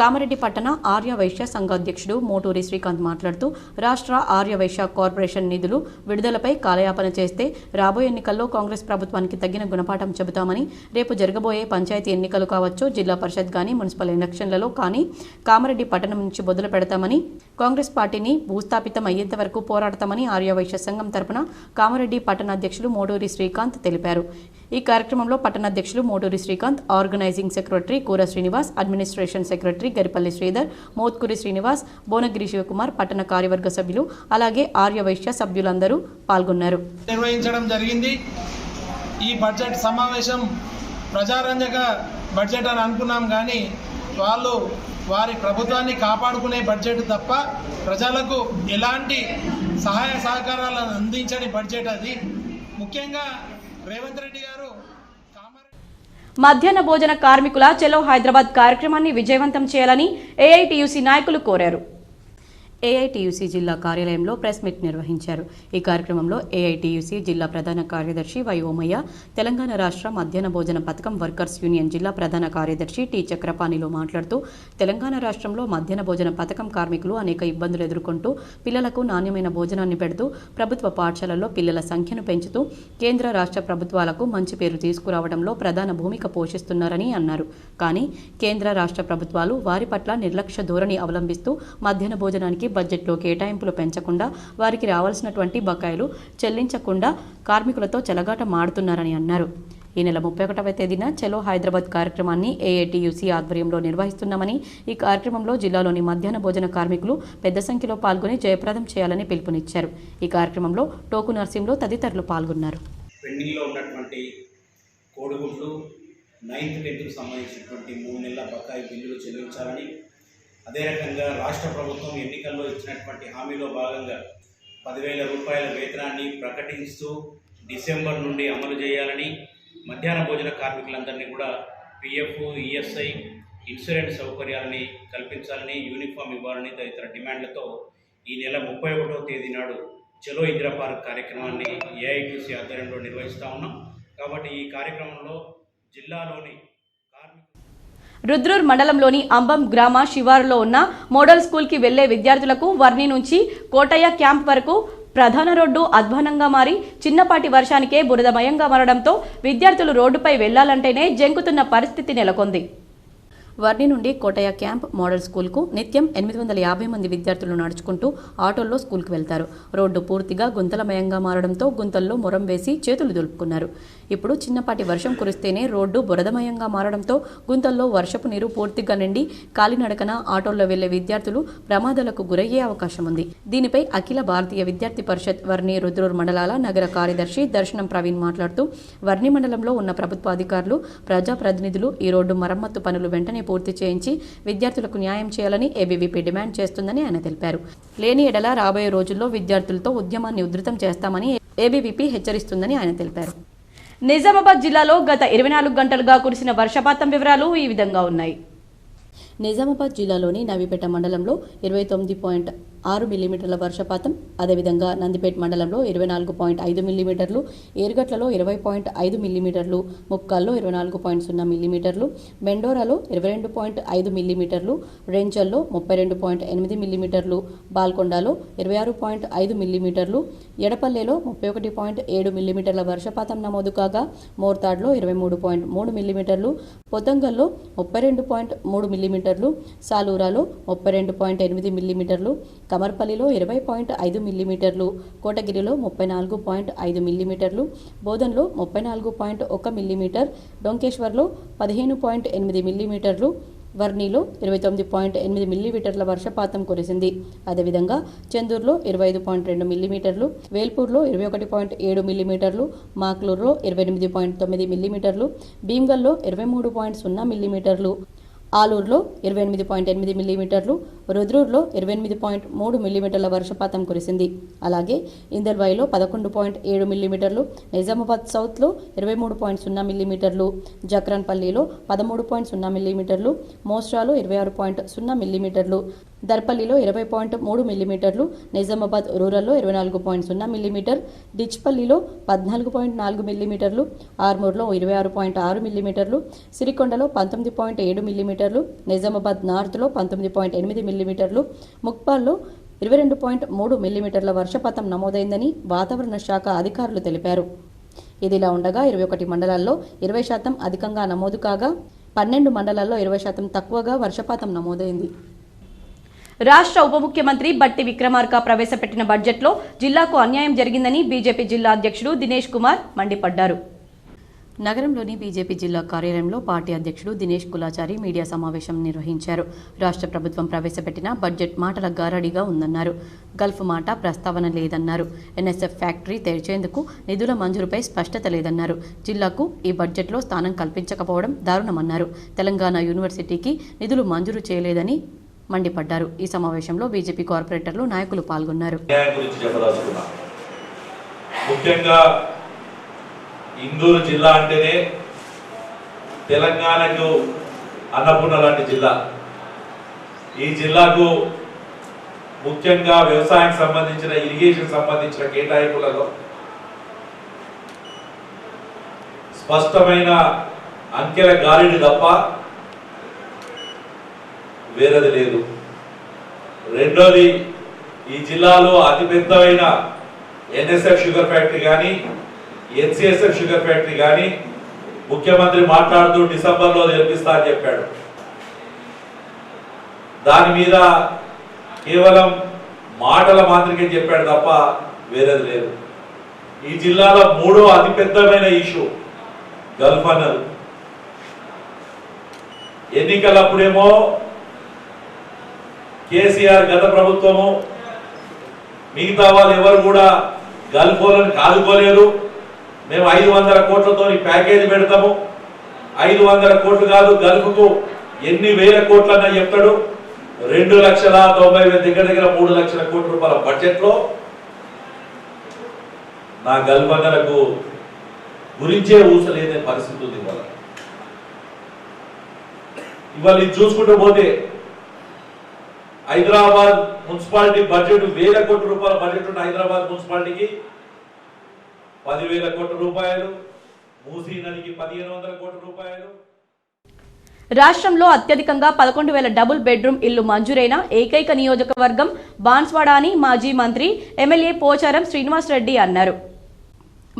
కామారెడ్డి పట్టణ ఆర్య వైశ్య సంఘ అధ్యక్షుడు మోటూరి శ్రీకాంత్ మాట్లాడుతూ రాష్ట్ర ఆర్య వైశ్య కార్పొరేషన్ నిధులు విడుదలపై కాలయాపన చేస్తే రాబోయే ఎన్నికల్లో కాంగ్రెస్ ప్రభుత్వానికి తగిన గుణపాఠం చెబుతామని, రేపు జరగబోయే పంచాయతీ ఎన్నికలు కావచ్చు, జిల్లా పరిషత్ కానీ మున్సిపల్ ఎలక్షన్లలో కానీ కామారెడ్డి పట్టణం నుంచి మొదలు పెడతామని, కాంగ్రెస్ పార్టీని భూస్థాపితం అయ్యేంత వరకు పోరాడతామని ఆర్య వైశ్య సంఘం తరపున కామారెడ్డి పట్టణ అధ్యక్షులు మోటూరి శ్రీకాంత్ తెలిపారు. ఈ కార్యక్రమంలో పట్టణ అధ్యక్షులు మోటూరి శ్రీకాంత్, ఆర్గనైజింగ్ సెక్రటరీ కూర శ్రీనివాస్, అడ్మినిస్ట్రేషన్ సెక్రటరీ గరిపల్లి శ్రీధర్, మోత్కూరి శ్రీనివాస్, బోనగిరి శివకుమార్, పట్టణ కార్యవర్గ సభ్యులు, అలాగే ఆర్య వైశ్య సభ్యులందరూ పాల్గొన్నారు. నిర్వహించడం జరిగింది. ఈ బడ్జెట్ సమావేశం ప్రజారంజక బడ్జెట్ అని అనుకున్నాం, కానీ వాళ్ళు వారి ప్రభుత్వాన్ని కాపాడుకునే బడ్జెట్ తప్ప ప్రజలకు ఎలాంటి సహాయ సహకారాలను అందించని బడ్జెట్ అది. ముఖ్యంగా రేవంత్ రెడ్డి గారు మధ్యాహ్న భోజన కార్మికుల చలో హైదరాబాద్ కార్యక్రమాన్ని విజయవంతం చేయాలని ఏఐటీయూసీ నాయకులు కోరారు. ఏఐటీయూసీ జిల్లా కార్యాలయంలో ప్రెస్ మీట్ నిర్వహించారు. ఈ కార్యక్రమంలో ఏఐటీయూసీ జిల్లా ప్రధాన కార్యదర్శి వై ఓమయ్య, తెలంగాణ రాష్ట్ర మధ్యాహ్న భోజన పథకం వర్కర్స్ యూనియన్ జిల్లా ప్రధాన కార్యదర్శి టి చక్రపాణిలో మాట్లాడుతూ తెలంగాణ రాష్ట్రంలో మధ్యాహ్న భోజన పథకం కార్మికులు అనేక ఇబ్బందులు ఎదుర్కొంటూ పిల్లలకు నాణ్యమైన భోజనాన్ని పెడుతూ ప్రభుత్వ పాఠశాలల్లో పిల్లల సంఖ్యను పెంచుతూ కేంద్ర రాష్ట్ర ప్రభుత్వాలకు మంచి పేరు తీసుకురావడంలో ప్రధాన భూమిక పోషిస్తున్నారని అన్నారు. కానీ కేంద్ర రాష్ట్ర ప్రభుత్వాలు వారి పట్ల నిర్లక్ష్య ధోరణి అవలంబిస్తూ మధ్యాహ్న భోజనానికి బడ్జెట్లో కేటాయింపులు పెంచకుండా వారికి రావాల్సినటువంటి బకాయిలు చెల్లించకుండా కార్మికులతో చెలగాట మాడుతున్నారని అన్నారు. ఈ నెల 31వ తేదీన చలో హైదరాబాద్ కార్యక్రమాన్ని ఏఐటీయూసీ ఆధ్వర్యంలో నిర్వహిస్తున్నామని, ఈ కార్యక్రమంలో జిల్లాలోని మధ్యాహ్న భోజన కార్మికులు పెద్ద సంఖ్యలో పాల్గొని జయప్రదం చేయాలని పిలుపునిచ్చారు. ఈ కార్యక్రమంలో టోకు నర్సింలో తదితరులు పాల్గొన్నారు. పెండింగ్లో ఉన్నటువంటి కోడిగుడ్లు 9th 10th సంబంధించినటువంటి 3 నెలల బకాయి బిల్లులు చెల్లించాలని, అదే రకంగా రాష్ట్ర ప్రభుత్వం ఎన్నికల్లో ఇచ్చినటువంటి హామీలో భాగంగా 10,000 రూపాయల వేతనాన్ని ప్రకటిస్తూ డిసెంబర్ నుండి అమలు చేయాలని, మధ్యాహ్న భోజన కార్మికులందరినీ కూడా పిఎఫ్, ఈఎస్ఐ, ఇన్సూరెన్స్ సౌకర్యాలని కల్పించాలని, యూనిఫామ్ ఇవ్వాలని తదితర డిమాండ్లతో ఈ నెల 31వ తేదీ నాడు చలో ఇందిరా పార్క్ కార్యక్రమాన్ని ఏఐటీసీ ఆధ్వర్యంలో నిర్వహిస్తూ ఉన్నాం. కాబట్టి ఈ కార్యక్రమంలో జిల్లాలోని రుద్రూర్ మండలంలోని అంబం గ్రామ శివారులో ఉన్న మోడల్ స్కూల్కి వెళ్లే విద్యార్థులకు వర్ణి నుంచి కోటయ్య క్యాంప్ వరకు ప్రధాన రోడ్డు అధ్వానంగా మారి చిన్నపాటి వర్షానికే బురదమయంగా మారడంతో విద్యార్థులు రోడ్డుపై వెళ్లాలంటేనే జంకుతున్న పరిస్థితి నెలకొంది. వర్ణి నుండి కోటయ్య క్యాంప్ మోడల్ స్కూల్కు నిత్యం 850 మంది విద్యార్థులు నడుచుకుంటూ ఆటోల్లో స్కూల్కి వెళ్తారు. రోడ్డు పూర్తిగా గుంతలమయంగా మారడంతో గుంతల్లో మొరం వేసి చేతులు దులుపుకున్నారు. ఇప్పుడు చిన్నపాటి వర్షం కురిస్తేనే రోడ్డు బురదమయంగా మారడంతో గుంతల్లో వర్షపు నీరు పూర్తిగా నిండి కాలినడకన ఆటోల్లో వెళ్లే విద్యార్థులు ప్రమాదాలకు గురయ్యే అవకాశం ఉంది. దీనిపై అఖిల భారతీయ విద్యార్థి పరిషత్ వర్ణి రుద్రూర్ మండలాల నగర కార్యదర్శి దర్శనం ప్రవీణ్ మాట్లాడుతూ వర్ణి మండలంలో ఉన్న ప్రభుత్వ అధికారులు, ప్రజాప్రతినిధులు ఈ రోడ్డు మరమ్మత్తు పనులు వెంటనే పూర్తి చేయించి విద్యార్థులకు న్యాయం చేయాలని ఏబీవీపీ డిమాండ్ చేస్తుందని ఆయన తెలిపారు. లేని ఎడల రాబోయే రోజుల్లో విద్యార్థులతో ఉద్యమాన్ని ఉధృతం చేస్తామని ఏబీవీపీ హెచ్చరిస్తుందని ఆయన తెలిపారు. నిజామాబాద్ జిల్లాలో గత 24 గంటలుగా కురిసిన వర్షపాతం వివరాలు ఈ విధంగా ఉన్నాయి. నిజామాబాద్ జిల్లాలోని నవీపేట మండలంలో 29.6 మిల్లీమీటర్ల వర్షపాతం, అదేవిధంగా నందిపేట మండలంలో 24.5 మిల్లీమీటర్లు, ఏరుగట్లలో 20.5 మిల్లీమీటర్లు, ముక్కాల్లో 24.0 మిల్లీమీటర్లు, మెండోరాలో 22.5 మిల్లీమీటర్లు, రెంచల్లో 32.8 మిల్లీమీటర్లు, బాల్కొండలో 26.5 మిల్లీమీటర్లు, ఎడపల్లెలో 31.7 మిల్లీమీటర్ల వర్షపాతం నమోదు కాగా మోర్తాడ్లో 23.3 మిల్లీమీటర్లు, పొతంగల్లో 32.3 మిల్లీమీటర్లు, సాలూరాలో 32.8 మిల్లీమీటర్లు, కమర్పల్లిలో 20.5 మిల్లీమీటర్లు, కోటగిరిలో 34.5 మిల్లీమీటర్లు, బోధన్లో 34.1 మిల్లీమీటర్, డొంకేశ్వర్లో 15.8 మిల్లీమీటర్లు, వర్ణిలో 29.8 మిల్లీమీటర్ల వర్షపాతం కురిసింది. అదేవిధంగా చందూరులో 25.2 మిల్లీమీటర్లు, వేల్పూర్లో 21.7 మిల్లీమీటర్లు, మాక్లూరులో 28.9 మిల్లీమీటర్లు, భీమ్గల్లో 23.0 మిల్లీమీటర్లు, ఆలూరులో 28.8 మిల్లీమీటర్లు, రుద్రూర్లో 28.3 మిల్లీమీటర్ల వర్షపాతం కురిసింది. అలాగే ఇందల్వాయిలో 11.7 మిల్లీమీటర్లు, నిజామాబాద్ సౌత్లో 23.0 మిల్లీమీటర్లు, జక్రాన్పల్లిలో 13.0 మిల్లీమీటర్లు, మోస్రాలో 26.0 మిల్లీమీటర్లు, దర్పల్లిలో 20.3 మిల్లీమీటర్లు, నిజామాబాద్ రూరల్లో 24.0 మిల్లీమీటర్, డిచ్పల్లిలో 14.4 మిల్లీమీటర్లు, ఆర్మూర్లో 26.6 మిల్లీమీటర్లు, సిరికొండలో 19.7 మిల్లీమీటర్లు, నిజామాబాద్ నార్త్లో 19.8 మిల్లీమీటర్లు, ముక్పాల్లో 22.3 మిల్లీమీటర్ల వర్షపాతం నమోదైందని వాతావరణ శాఖ అధికారులు తెలిపారు. ఇదిలా ఉండగా 21 మండలాల్లో 20% అధికంగా నమోదు కాగా 12 మండలాల్లో 20% తక్కువగా వర్షపాతం నమోదైంది. రాష్ట్ర ఉప ముఖ్యమంత్రి బట్టి విక్రమార్క ప్రవేశపెట్టిన బడ్జెట్లో జిల్లాకు అన్యాయం జరిగిందని బీజేపీ జిల్లా అధ్యక్షుడు దినేష్ కుమార్ మండిపడ్డారు. నగరంలోని బీజేపీ జిల్లా కార్యాలయంలో పార్టీ అధ్యక్షుడు దినేష్ కులాచారి మీడియా సమావేశం నిర్వహించారు. రాష్ట్ర ప్రభుత్వం ప్రవేశపెట్టిన బడ్జెట్ మాటల గారడిగా ఉందన్నారు. గల్ఫ్ మాట ప్రస్తావన లేదన్నారు. ఎన్ఎస్ఎఫ్ ఫ్యాక్టరీ తెరిచేందుకు నిధుల మంజూరుపై స్పష్టత లేదన్నారు. జిల్లాకు ఈ బడ్జెట్లో స్థానం కల్పించకపోవడం దారుణమన్నారు. తెలంగాణ యూనివర్సిటీకి నిధులు మంజూరు చేయలేదని మండిపడ్డారు. ఈ సమావేశంలో బీజేపీ కార్పొరేటర్లు, నాయకులు పాల్గొన్నారు. ముఖ్యంగా ఇందూరు జిల్లా అంటేనే తెలంగాణకు అన్నపూర్ణ లాంటి జిల్లా. ఈ జిల్లాకు ముఖ్యంగా వ్యవసాయం సంబంధించిన, ఇరిగేషన్ సంబంధించిన కేటాయింపులలో స్పష్టమైన అంకెల గాలిడి తప్ప వేరేది లేదు. రెండోది, ఈ జిల్లాలో అతిపెద్దమైన ఎన్ఎస్ఎఫ్ షుగర్ ఫ్యాక్టరీ కానీ, ఎన్సిఎస్ఎఫ్ షుగర్ ఫ్యాక్టరీ కానీ ముఖ్యమంత్రి మాట్లాడుతూ డిసెంబర్లో నిర్మిస్తా అని చెప్పాడు. దాని మీద కేవలం మాటల మాత్రమే చెప్పాడు తప్ప వేరేది లేదు. ఈ జిల్లాలో మూడో అతిపెద్దమైన ఇష్యూ గల్ఫ్ అన్నది. ఎన్నికలప్పుడేమో కేసీఆర్ గత ప్రభుత్వము మిగతా వాళ్ళు ఎవరు కూడా గల్ఫ్ వాళ్ళని కాదుకోలేరు, మేము 500 కోట్లతో ప్యాకేజీ పెడతాము, 500 కోట్లు కాదు గల్ఫ్కు ఎన్ని వేల కోట్లన్నా చెప్తాడు. 2,90,000 దగ్గర 3 లక్షల కోట్ల రూపాయల బడ్జెట్లో నా గల్ఫ్ అన్నలకు గురించే ఊసలేని పరిస్థితి ఉంది. ఇవాళ ఇది చూసుకుంటూ పోతే హైదరాబాద్ మున్సిపాలిటీ బడ్జెట్ 1,000 కోట్ల రూపాయల బడ్జెట్ ఉన్న హైదరాబాద్ మున్సిపాలిటీకి 10,000 కోట్ల రూపాయలు, మూసీ నదికి 1,500 కోట్ల రూపాయలు. రాష్ట్రంలో అత్యధికంగా 11,000 డబుల్ బెడ్రూమ్ ఇల్లు మంజూరైన ఏకైక నియోజకవర్గం బాన్స్వాడ అని మాజీ మంత్రి ఎమ్మెల్యే పోచారం శ్రీనివాస్ రెడ్డి అన్నారు.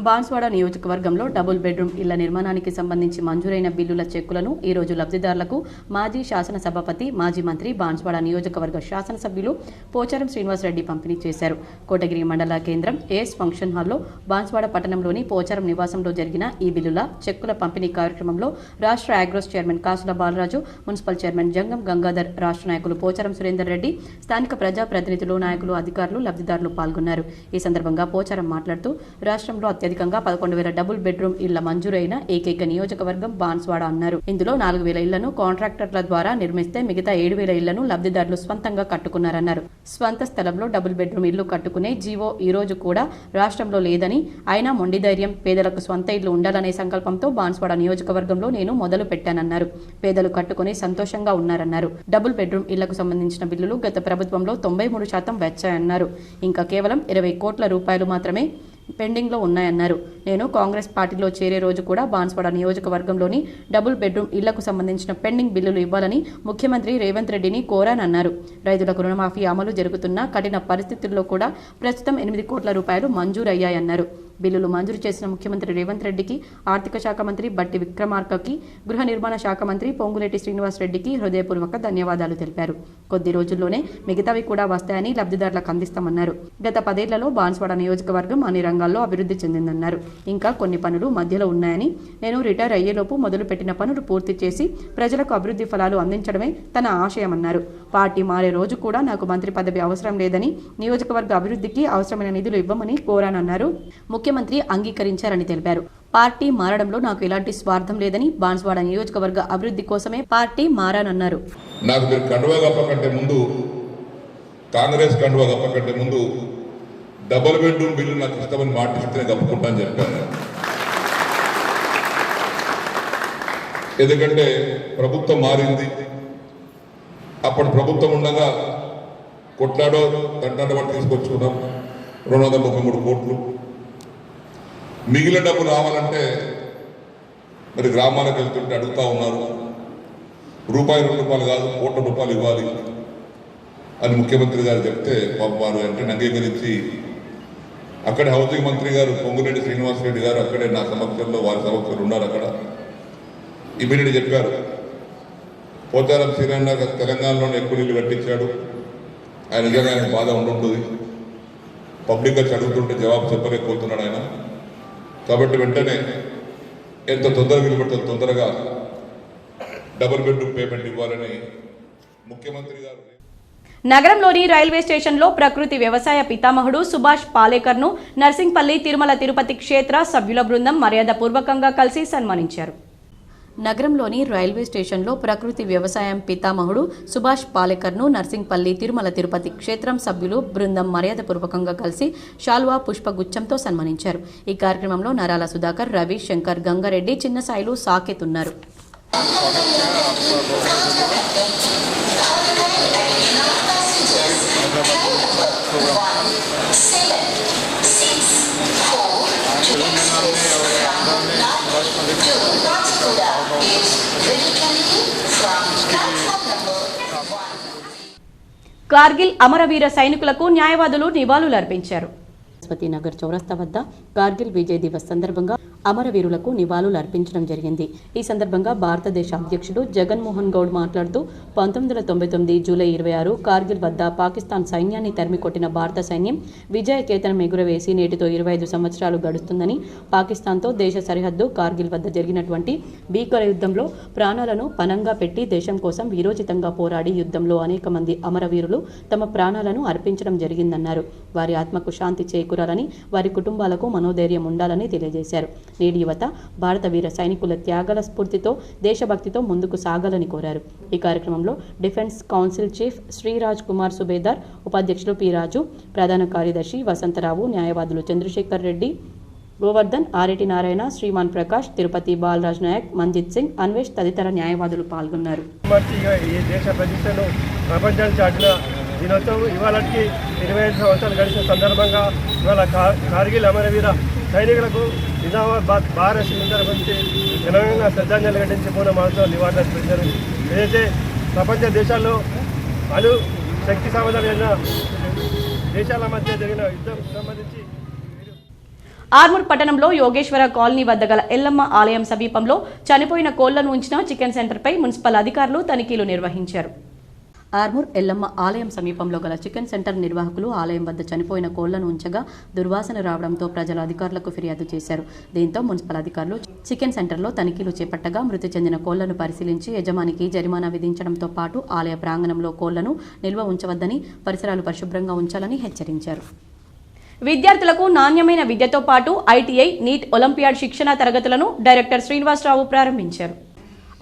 బాన్స్వాడ నియోజకవర్గంలో డబుల్ బెడ్రూమ్ ఇళ్ల నిర్మాణానికి సంబంధించి మంజూరైన బిల్లుల చెక్కులను ఈ రోజు లబ్ధిదారులకు మాజీ శాసనసభాపతి, మాజీ మంత్రి, బాన్స్వాడ నియోజకవర్గ శాసనసభ్యులు పోచారం శ్రీనివాస్ రెడ్డి పంపిణీ చేశారు. కోటగిరి మండల కేంద్రం ఏఎస్ ఫంక్షన్ హాల్లో బాన్స్వాడ పట్టణంలోని పోచారం నివాసంలో జరిగిన ఈ బిల్లుల చెక్కుల పంపిణీ కార్యక్రమంలో రాష్ట్ర అగ్రోస్ చైర్మన్ కాసుల బాలరాజు, మున్సిపల్ చైర్మన్ జంగం గంగాధర్, రాష్ట్ర నాయకులు పోచారం సురేందర్ రెడ్డి, స్థానిక ప్రజాప్రతినిధులు, నాయకులు, అధికారులు, లబ్ధిదారులు పాల్గొన్నారు. ఈ సందర్భంగా పోచారం మాట్లాడుతూ రాష్ట్రంలో అత్యధికంగా 11,000 డబుల్ బెడ్రూమ్ ఇళ్ల మంజూరైన ఏకైక నియోజకవర్గం బాన్స్వాడ అన్నారు. ఇందులో 4,000 ఇళ్లను కాంట్రాక్టర్ల ద్వారా నిర్మిస్తే మిగతా 7,000 ఇళ్లను లబ్ధిదారులు స్వంతంగా కట్టుకున్నారన్నారు. స్వంత స్థలంలో డబుల్ బెడ్రూమ్ ఇల్లు కట్టుకునే జీవో ఈ రోజు కూడా రాష్ట్రంలో లేదని, అయినా మొండి ధైర్యం, పేదలకు స్వంత ఇల్లు ఉండాలనే సంకల్పంతో బాన్స్వాడ నియోజకవర్గంలో నేను మొదలు పెట్టానన్నారు. పేదలు కట్టుకుని సంతోషంగా ఉన్నారన్నారు. డబుల్ బెడ్రూమ్ ఇళ్లకు సంబంధించిన బిల్లులు గత ప్రభుత్వంలో 93% వచ్చాయన్నారు. ఇంకా కేవలం 20 కోట్ల రూపాయలు మాత్రమే పెండింగ్ లో ఉన్నాయన్నారు. నేను కాంగ్రెస్ పార్టీలో చేరే రోజు కూడా బాన్స్వాడ నియోజకవర్గంలోని డబుల్ బెడ్రూమ్ ఇళ్లకు సంబంధించిన పెండింగ్ బిల్లులు ఇవ్వాలని ముఖ్యమంత్రి రేవంత్ రెడ్డిని కోరానన్నారు. రైతులకు రుణమాఫీ అమలు జరుగుతున్న కఠిన పరిస్థితుల్లో కూడా ప్రస్తుతం 8 కోట్ల రూపాయలు మంజూరయ్యాయన్నారు. బిల్లులు మంజూరు చేసిన ముఖ్యమంత్రి రేవంత్ రెడ్డికి, ఆర్థిక శాఖ మంత్రి బట్టి విక్రమార్కకి, గృహ నిర్మాణ శాఖ మంత్రి పొంగులేటి శ్రీనివాస్ రెడ్డికి హృదయపూర్వక ధన్యవాదాలు తెలిపారు. కొద్ది రోజుల్లోనే మిగతావి కూడా వస్తాయని లబ్ధిదారులకు అందిస్తామన్నారు. గత 10 ఏళ్లలో బాన్స్వాడ నియోజకవర్గం అన్ని రంగాల్లో అభివృద్ధి చెందిందన్నారు. ఇంకా కొన్ని పనులు మధ్యలో ఉన్నాయని, నేను రిటైర్ అయ్యేలోపు మొదలుపెట్టిన పనులు పూర్తి చేసి ప్రజలకు అభివృద్ధి ఫలాలు అందించడమే తన ఆశయమన్నారు. పార్టీ మారే రోజు కూడా నాకు మంత్రి పదవి అవసరం లేదని, నియోజకవర్గ అభివృద్ధికి అవసరమైన నిధులు ఇవ్వమని కోరానన్నారు. ముఖ్యమంత్రి అంగీకరించారని తెలిపారు. పార్టీ మారడంలో నాకు ఎలాంటి స్వార్థం లేదని, బాన్స్వాడ నియోజకవర్గ అభివృద్ధి కోసమే పార్టీ మారానన్నారు. నాకు మీరు కండువా కప్పకంటే ముందు, కాంగ్రెస్ కండువా కప్పకంటే ముందు డబుల్ బెడ్రూమ్ బిల్లు నాకు ఇష్టమని మాటిస్తే కప్పుకుంటా అని చెప్పాను. ఎందుకంటే ప్రభుత్వం మారింది. అప్పటి ప్రభుత్వం ఉండగా కొట్లాడో తంటాడో వాటి తీసుకొచ్చుకున్నాం 233 కోట్లు. మిగిలిన డబ్బు రావాలంటే మరి గ్రామాలకు వెళ్తుంటే అడుగుతా ఉన్నారు. రూపాయి 2 రూపాయలు కాదు, కోట్ల రూపాయలు ఇవ్వాలి అని ముఖ్యమంత్రి గారు చెప్తే వారు వెంటనే అంగీకరించి అక్కడే హౌసింగ్ మంత్రి గారు పొంగులేటి శ్రీనివాస్ రెడ్డి గారు అక్కడే నా సమక్షంలో, వారి సమక్షంలో ఉన్నారు. అక్కడ ఇమీడియట్ చెప్పారు. పోచారం శ్రీరంగ తెలంగాణలోనే ఎక్కువ నీళ్ళు కట్టించాడు. ఆయన నిజంగా ఆయన బాధ ఉండుంటుంది. పబ్లిక్గా చదువుతుంటే జవాబు చెప్పలేకపోతున్నాడు ఆయన. కాబట్టి వెంటనే ఎంత తొందరగా వీలుపడితే తొందరగా డబుల్ బెడ్రూమ్ పేమెంట్ ఇవ్వాలని ముఖ్యమంత్రి గారు. నగరంలోని రైల్వే స్టేషన్లో ప్రకృతి వ్యవసాయ పితామహుడు సుభాష్ పాలేకర్ను నర్సింగ్పల్లి తిరుమల తిరుపతి క్షేత్ర సభ్యుల బృందం మర్యాదపూర్వకంగా కలిసి సన్మానించారు. నగరంలోని రైల్వే స్టేషన్లో ప్రకృతి వ్యవసాయం పితామహుడు సుభాష్ పాలేకర్ను నర్సింగ్పల్లి తిరుమల తిరుపతి క్షేత్రం సభ్యులు బృందం మర్యాదపూర్వకంగా కలిసి శాల్వా పుష్పగుచ్చంతో సన్మానించారు. ఈ కార్యక్రమంలో నరాల సుధాకర్, రవి, శంకర్, గంగారెడ్డి, చిన్నసాయిలు, సాకేత్ ఉన్నారు. కార్గిల్ అమరవీర సైనికులకు న్యాయవాదులు నివాళులర్పించారు. నగర్ చౌరస్తా వద్ద కార్గిల్ విజయ్ దివస్ సందర్భంగా అమరవీరులకు నివాళులు అర్పించడం జరిగింది. ఈ సందర్భంగా భారతదేశ అధ్యక్షుడు జగన్మోహన్ గౌడ్ మాట్లాడుతూ 1999 జూలై 26 కార్గిల్ వద్ద పాకిస్తాన్ సైన్యాన్ని తరిమికొట్టిన భారత సైన్యం విజయ కేతనం ఎగురవేసి నేటితో 25 సంవత్సరాలు గడుస్తుందని, పాకిస్తాన్తో దేశ సరిహద్దు కార్గిల్ వద్ద జరిగినటువంటి భీకర యుద్ధంలో ప్రాణాలను పణంగా పెట్టి దేశం కోసం వీరోచితంగా పోరాడి యుద్ధంలో అనేక మంది అమరవీరులు తమ ప్రాణాలను అర్పించడం జరిగిందన్నారు. వారి ఆత్మకు శాంతి చేకూరాలని, వారి కుటుంబాలకు మనోధైర్యం ఉండాలని తెలియజేశారు. నేటి యువత భారత వీర సైనికుల త్యాగాల స్ఫూర్తితో దేశభక్తితో ముందుకు సాగాలని కోరారు. ఈ కార్యక్రమంలో defence council chief Sreeraj Kumar subedar, ఉపాధ్యక్షులు పి రాజు, ప్రధాన కార్యదర్శి వసంతరావు, న్యాయవాదులు చంద్రశేఖర్ రెడ్డి, గోవర్ధన్, ఆరెటి నారాయణ, శ్రీమాన్ ప్రకాష్, తిరుపతి బాలరాజ్ నాయక్, మంజిత్ సింగ్, అన్వేష్ తదితర న్యాయవాదులు పాల్గొన్నారు. ఈ దేశ ప్రతిష్టను ప్రపంచానికి చాటిన దినోత్సవం ఇవాళకి 25 సంవత్సరాలు గడిచిన సందర్భంగా ఇవాళ కార్గిల్ అమరవీర సైనికులకు నిజామాబాద్ బార్ అసోసియేషన్ గురించి ఘనంగా శ్రద్ధాంజలి ఘటించి పూర్ణ మనసులో నివాళులు అర్పించారు. ఏదైతే ప్రపంచ దేశాల్లో అణు శక్తి సామర్థ్యాలు దేశాల మధ్య జరిగిన యుద్ధం సంబంధించి ఆర్మూర్ పట్టణంలో యోగేశ్వర కాలనీ వద్ద గల ఎల్లమ్మ ఆలయం సమీపంలో చనిపోయిన కోళ్లను ఉంచిన చికెన్ సెంటర్పై మున్సిపల్ అధికారులు తనిఖీలు నిర్వహించారు. ఆర్మూర్ ఎల్లమ్మ ఆలయం సమీపంలో గల చికెన్ సెంటర్ నిర్వాహకులు ఆలయం వద్ద చనిపోయిన కోళ్లను ఉంచగా దుర్వాసన రావడంతో ప్రజలు అధికారులకు ఫిర్యాదు చేశారు. దీంతో మున్సిపల్ అధికారులు చికెన్ సెంటర్లో తనిఖీలు చేపట్టగా మృతి చెందిన కోళ్లను పరిశీలించి యజమానికి జరిమానా విధించడంతో పాటు ఆలయ ప్రాంగణంలో కోళ్లను నిల్వ ఉంచవద్దని, పరిసరాలు పరిశుభ్రంగా ఉంచాలని హెచ్చరించారు. విద్యార్థులకు నాణ్యమైన విద్యతో పాటు ఐటీఐ, నీట్, ఒలింపియాడ్ శిక్షణ తరగతులను డైరెక్టర్ శ్రీనివాసరావు ప్రారంభించారు.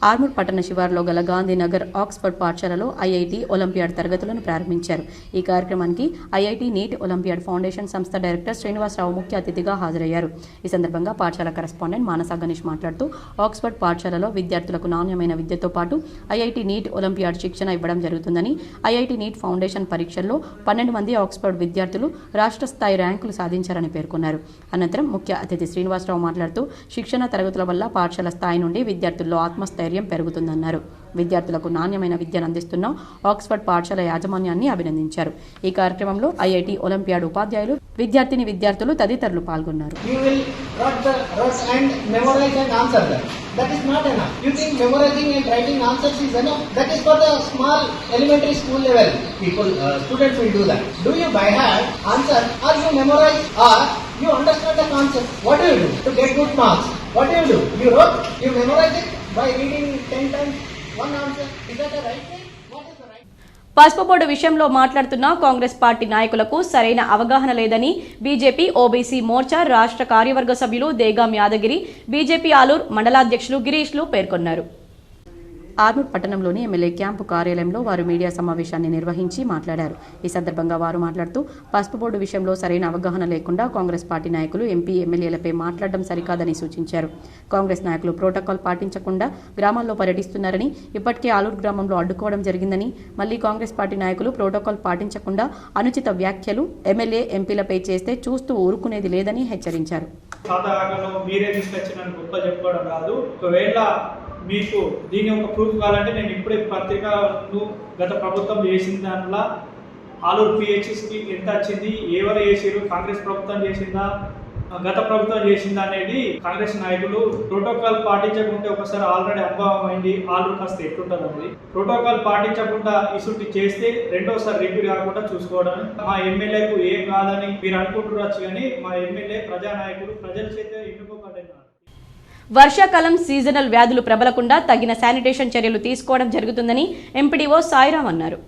ఆర్మూర్ పట్టణ శివార్లో గల గాంధీనగర్ ఆక్స్ఫర్డ్ పాఠశాలలో ఐఐటి, ఒలింపియాడ్ తరగతులను ప్రారంభించారు. ఈ కార్యక్రమానికి ఐఐటి, నీట్, ఒలింపియాడ్ ఫౌండేషన్ సంస్థ డైరెక్టర్ శ్రీనివాసరావు ముఖ్య అతిథిగా హాజరయ్యారు. ఈ సందర్భంగా పాఠశాల కరెస్పాండెంట్ మానస గణేష్ మాట్లాడుతూ ఆక్స్ఫర్డ్ పాఠశాలలో విద్యార్థులకు నాణ్యమైన విద్యతో పాటు ఐఐటి, నీట్, ఒలింపియాడ్ శిక్షణ ఇవ్వడం జరుగుతుందని, ఐఐటి, నీట్ ఫౌండేషన్ పరీక్షల్లో 12 మంది ఆక్స్ఫర్డ్ విద్యార్థులు రాష్ట్ర స్థాయి ర్యాంకులు సాధించారని పేర్కొన్నారు. అనంతరం ముఖ్య అతిథి శ్రీనివాసరావు మాట్లాడుతూ శిక్షణ తరగతుల వల్ల పాఠశాల స్థాయి నుండి విద్యార్థుల్లో ఆత్మస్థైర్యం పెరుగుతుందన్నారు. విద్యార్థులకు నాణ్యమైన విద్యను అందిస్తున్న ఆక్స్ఫర్డ్ పాఠశాల యాజమాన్యాన్ని అభినందించారు. ఈ కార్యక్రమంలో ఐఐటి, ఒలింపియాడ్ ఉపాధ్యాయులు, విద్యార్థులు తదితరులు పాల్గొన్నారు. That is not enough. You think memorizing and writing answers is enough? That is for the small elementary school level people. Students will do that. Do you by heart answer, or you memorize, or you understand the concept? What do you do to get good marks? What do? You wrote, you memorize it by reading 10 times one answer. Is that the right thing? పసుపు board విషయంలో మాట్లాడుతున్న Congress party నాయకులకు సరైన అవగాహన లేదని BJP OBC Morcha రాష్ట్ర కార్యవర్గ సభ్యులు దేగాం యాదగిరి, బీజేపీ ఆలూరు మండలాధ్యక్షులు గిరీష్లు పేర్కొన్నారు. ఆర్మూర్ పట్టణంలోని ఎమ్మెల్యే క్యాంపు కార్యాలయంలో వారు మీడియా సమావేశాన్ని నిర్వహించి మాట్లాడారు. ఈ సందర్భంగా వారు మాట్లాడుతూ పసుపు బోర్డు విషయంలో సరైన అవగాహన లేకుండా కాంగ్రెస్ పార్టీ నాయకులు ఎంపీ, ఎమ్మెల్యేలపై మాట్లాడడం సరికాదని సూచించారు. కాంగ్రెస్ నాయకులు ప్రోటోకాల్ పాటించకుండా గ్రామాల్లో పర్యటిస్తున్నారని, ఇప్పటికే ఆలూరు గ్రామంలో అడ్డుకోవడం జరిగిందని, మళ్లీ కాంగ్రెస్ పార్టీ నాయకులు ప్రోటోకాల్ పాటించకుండా అనుచిత వ్యాఖ్యలు ఎమ్మెల్యే, ఎంపీలపై చేస్తే చూస్తూ ఊరుకునేది లేదని హెచ్చరించారు. మీకు దీని ఒక ప్రూఫ్ కావాలంటే నేను ఇప్పుడే పత్రికలు గత ప్రభుత్వం చేసిన దాంట్లో ఆలూరు పిహెచ్సికి ఎంత వచ్చింది, ఎవరు చేసారు, కాంగ్రెస్ ప్రభుత్వం చేసిందా, గత ప్రభుత్వం చేసిందా అనేది కాంగ్రెస్ నాయకులు ప్రోటోకాల్ పాటించకుంటే ఒకసారి ఆల్రెడీ అనుభవం అయింది. ఆలూరు కాస్త ఎట్లుంటుంది అనేది ప్రోటోకాల్ పాటించకుండా ఇసుటి చేస్తే రెండోసారి రిపీట్ కాకుండా చూసుకోవడం. మా ఎమ్మెల్యేకు ఏం కాదని మీరు అనుకుంటున్నారు, కానీ మా ఎమ్మెల్యే ప్రజానాయకుడు ప్రజల చేత ఎన్నుకోబడిన. వర్షాకాలం సీజనల్ వ్యాధులు ప్రబలకుండా తగిన శానిటేషన్ చర్యలు తీసుకోవడం జరుగుతుందని ఎంపీడీఓ సాయిరాం అన్నారు.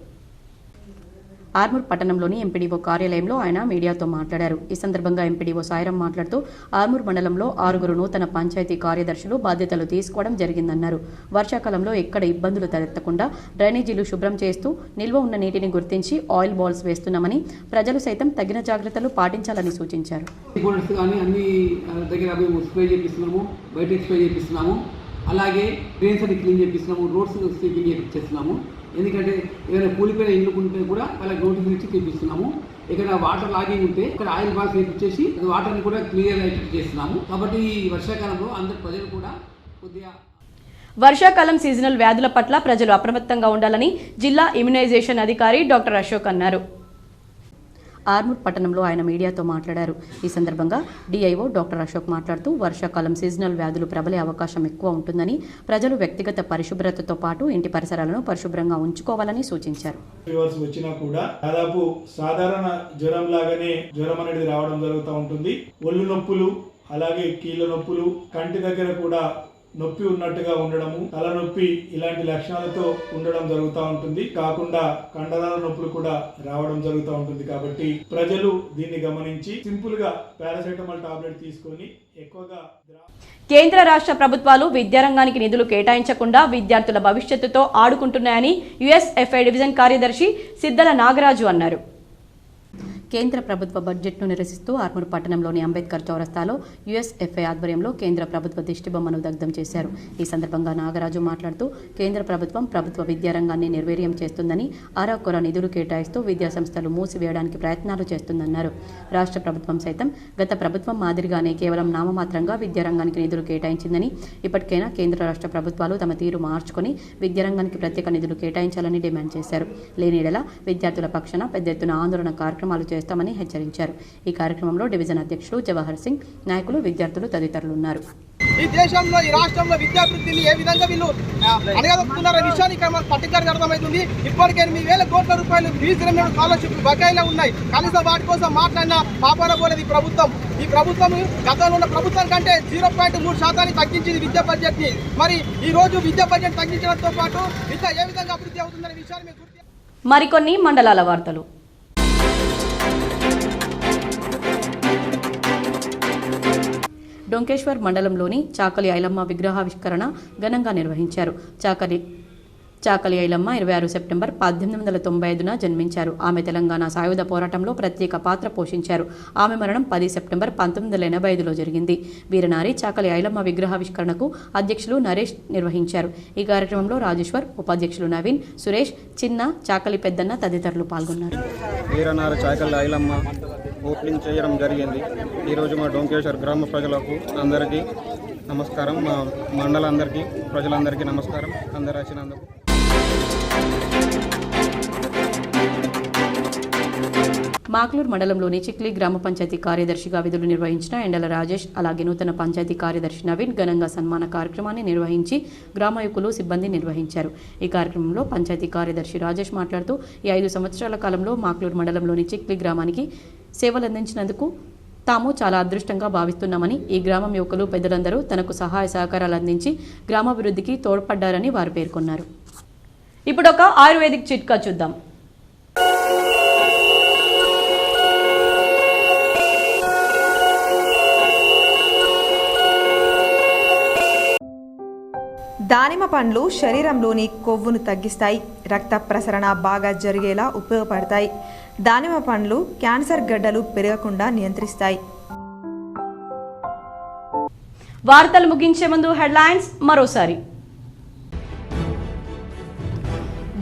ఆర్మూర్ పట్టణంలోని ఎంపీడీఓ కార్యాలయంలో ఆయన మీడియాతో మాట్లాడారు. ఈ సందర్భంగా ఎంపీడీఓ సాయిరాం మాట్లాడుతూ ఆర్మూర్ మండలంలో 6 నూతన పంచాయతీ కార్యదర్శులు బాధ్యతలు తీసుకోవడం జరిగిందన్నారు. వర్షాకాలంలో ఎక్కడ ఇబ్బందులు తలెత్తకుండా డ్రైనేజీలు శుభ్రం చేస్తూ నిల్వ ఉన్న నీటిని గుర్తించి ఆయిల్ బాల్స్ వేస్తున్నామని, ప్రజలు సైతం తగిన జాగ్రత్తలు పాటించాలని సూచించారు. అలాగే డ్రైన్స్ అన్ని క్లీన్ చేపిస్తున్నాము, రోడ్స్ స్వీపింగ్ చేస్తున్నాము. ఎందుకంటే ఏదైనా కూలిపోయిన ఇల్లు ఉంటే కూడా వాళ్ళకి నోటీసులు ఇచ్చి తెప్పిస్తున్నాము. ఇక్కడ వాటర్ లాగింగ్ ఉంటే ఇక్కడ ఆయిల్ బాక్స్ వేపించేసి వాటర్ని కూడా క్లియర్ చేస్తున్నాము. కాబట్టి ఈ వర్షాకాలంలో అందరు ప్రజలు కూడా కొద్దిగా వర్షాకాలం సీజనల్ వ్యాధుల పట్ల ప్రజలు అప్రమత్తంగా ఉండాలని జిల్లా ఇమ్యునైజేషన్ అధికారి డాక్టర్ అశోక్ అన్నారు. ఆర్మూర్ పట్టణంలో ఆయన మీడియాతో మాట్లాడారు. ఈ సందర్భంగా డిఐఓ డాక్టర్ అశోక్ మాట్లాడుతూ వర్షాకాలం సీజనల్ వ్యాధులు ప్రబలే అవకాశం ఎక్కువ ఉంటుందని, ప్రజలు వ్యక్తిగత పరిశుభ్రతతో పాటు ఇంటి పరిసరాలను పరిశుభ్రంగా ఉంచుకోవాలని సూచించారు. ఫీవర్స్ వచ్చినా కూడా దాదాపు సాధారణ జ్వరం లాగానే జ్వరం అనేది రావడం జరుగుతూ ఉంటుంది. ఒళ్ళు నొప్పులు, అలాగే కీళ్ళ నొప్పులు, కంటి దగ్గర కూడా నొప్పి ఉన్నట్టుగా ఉండడము, తలనొప్పి ఇలాంటి లక్షణాలతో ఉండడం జరుగుతూ ఉంటుంది. కాకుండా కండరాల నొప్పులు కూడా రావడం జరుగుతూ ఉంటుంది. కాబట్టి ప్రజలు దీన్ని గమనించి సింపుల్ గా పారాసెటమాల్ టాబ్లెట్ తీసుకొని ఎక్కువగా కేంద్ర రాష్ట్ర ప్రభుత్వాలు విద్యారంగానికి నిధులు కేటాయించకుండా విద్యార్థుల భవిష్యత్తుతో ఆడుకుంటున్నాయని యుఎస్ఎఫ్ఐ డివిజన్ కార్యదర్శి సిద్దల నాగరాజు అన్నారు. కేంద్ర ప్రభుత్వ బడ్జెట్ను నిరసిస్తూ ఆర్మూర్ పట్టణంలోని అంబేద్కర్ చౌరస్తాలో యుఎస్ఎఫ్ఐ ఆధ్వర్యంలో కేంద్ర ప్రభుత్వ దిష్టిబొమ్మను దగ్ధం చేశారు. ఈ సందర్భంగా నాగరాజు మాట్లాడుతూ కేంద్ర ప్రభుత్వం ప్రభుత్వ విద్యారంగాన్ని నిర్వీర్యం చేస్తుందని, ఆరాకొర నిధులు కేటాయిస్తూ విద్యాసంస్థలు మూసివేయడానికి ప్రయత్నాలు చేస్తుందన్నారు. రాష్ట్ర ప్రభుత్వం సైతం గత ప్రభుత్వం మాదిరిగానే కేవలం నామమాత్రంగా విద్యారంగానికి నిధులు కేటాయించిందని, ఇప్పటికైనా కేంద్ర రాష్ట్ర ప్రభుత్వాలు తమ తీరు మార్చుకొని విద్యారంగానికి ప్రత్యేక నిధులు కేటాయించాలని డిమాండ్ చేశారు. లేని ఎడల విద్యార్థుల పక్షాన పెద్ద ఎత్తున ఆందోళన కార్యక్రమాలు చేస్తామని హెచ్చరించారు. ఈ కార్యక్రమంలో డివిజన్ అధ్యక్షులు జవహర్ సింగ్, నాయకులు, విద్యార్థులు తదితరులు ఉన్నారు. ఈ దేశంలో, ఈ రాష్ట్రంలో విద్యాభివృద్ధిని ఏ విధంగా వీళ్ళు అడగదొక్కుతున్నారో విషయాన్ని ఇక్కడ మనకు పర్టికులర్గా అర్థమవుతుంది. ఇప్పటికే 8,000 కోట్ల రూపాయలు ఫీజు రిమెంబర్ స్కాలర్షిప్ బకాయిలో ఉన్నాయి. కనీసం వాటి కోసం మాట్లాడిన పాపన పోలేదు ఈ ప్రభుత్వం. ఈ ప్రభుత్వం గతంలో ఉన్న ప్రభుత్వం కంటే 0.3% తగ్గించింది విద్యా బడ్జెట్ ని. మరి ఈ రోజు విద్యా బడ్జెట్ తగ్గించడంతో పాటు విద్య ఏ విధంగా అభివృద్ధి అవుతుందనే విషయాన్ని మరికొన్ని మండలాల వార్తలు. డొంకేశ్వర్ మండలంలోని చాకలి ఐలమ్మ విగ్రహావిష్కరణ ఘనంగా నిర్వహించారు. చాకలి ఐలమ్మ 26 సెప్టెంబర్ 1895న జన్మించారు. ఆమె తెలంగాణ సాయుధ పోరాటంలో ప్రత్యేక పాత్ర పోషించారు. ఆమె మరణం 10 సెప్టెంబర్ 1985లో జరిగింది. వీరనారి చాకలి ఐలమ్మ విగ్రహావిష్కరణకు అధ్యక్షులు నరేష్ నిర్వహించారు. ఈ కార్యక్రమంలో రాజేశ్వర్, ఉపాధ్యక్షులు నవీన్, సురేష్, చిన్న, చాకలి పెద్దన్న తదితరులు పాల్గొన్నారు. వీరనారి చాకలి ఐలమ్మ ఓపెనింగ్ చేయడం జరిగింది. ఈరోజు మా డొంకేశ్వర్ గ్రామ ప్రజలకు అందరికీ నమస్కారం, మా మండలందరికీ ప్రజలందరికీ నమస్కారం. అందరూ వచ్చినందుకు. మాక్లూర్ మండలంలోని చిక్లీ గ్రామ పంచాయతీ కార్యదర్శిగా విధులు నిర్వహించిన ఎండల రాజేష్, అలాగే నూతన పంచాయతీ కార్యదర్శి నవీన్ ఘనంగా సన్మాన కార్యక్రమాన్ని నిర్వహించి గ్రామయుకులు, సిబ్బంది నిర్వహించారు. ఈ కార్యక్రమంలో పంచాయతీ కార్యదర్శి రాజేష్ మాట్లాడుతూ ఈ 5 సంవత్సరాల కాలంలో మాక్లూర్ మండలంలోని చిక్లీ గ్రామానికి సేవలందించినందుకు తాము చాలా అదృష్టంగా భావిస్తున్నామని, ఈ గ్రామం యువకులు, పెద్దలందరూ తనకు సహాయ సహకారాలు అందించి గ్రామాభివృద్ధికి తోడ్పడ్డారని వారు పేర్కొన్నారు. ఇప్పుడు ఒక ఆయుర్వేదిక్ చిట్కా చూద్దాం. దానిమ్మ పండ్లు శరీరంలోని కొవ్వును తగ్గిస్తాయి, రక్త ప్రసరణ బాగా జరిగేలా ఉపయోగపడతాయి. దానిమ్మ పండ్లు క్యాన్సర్ గడ్డలు పెరగకుండా నియంత్రిస్తాయి. వార్తలు ముగించే ముందు హెడ్లైన్స్ మరోసారి.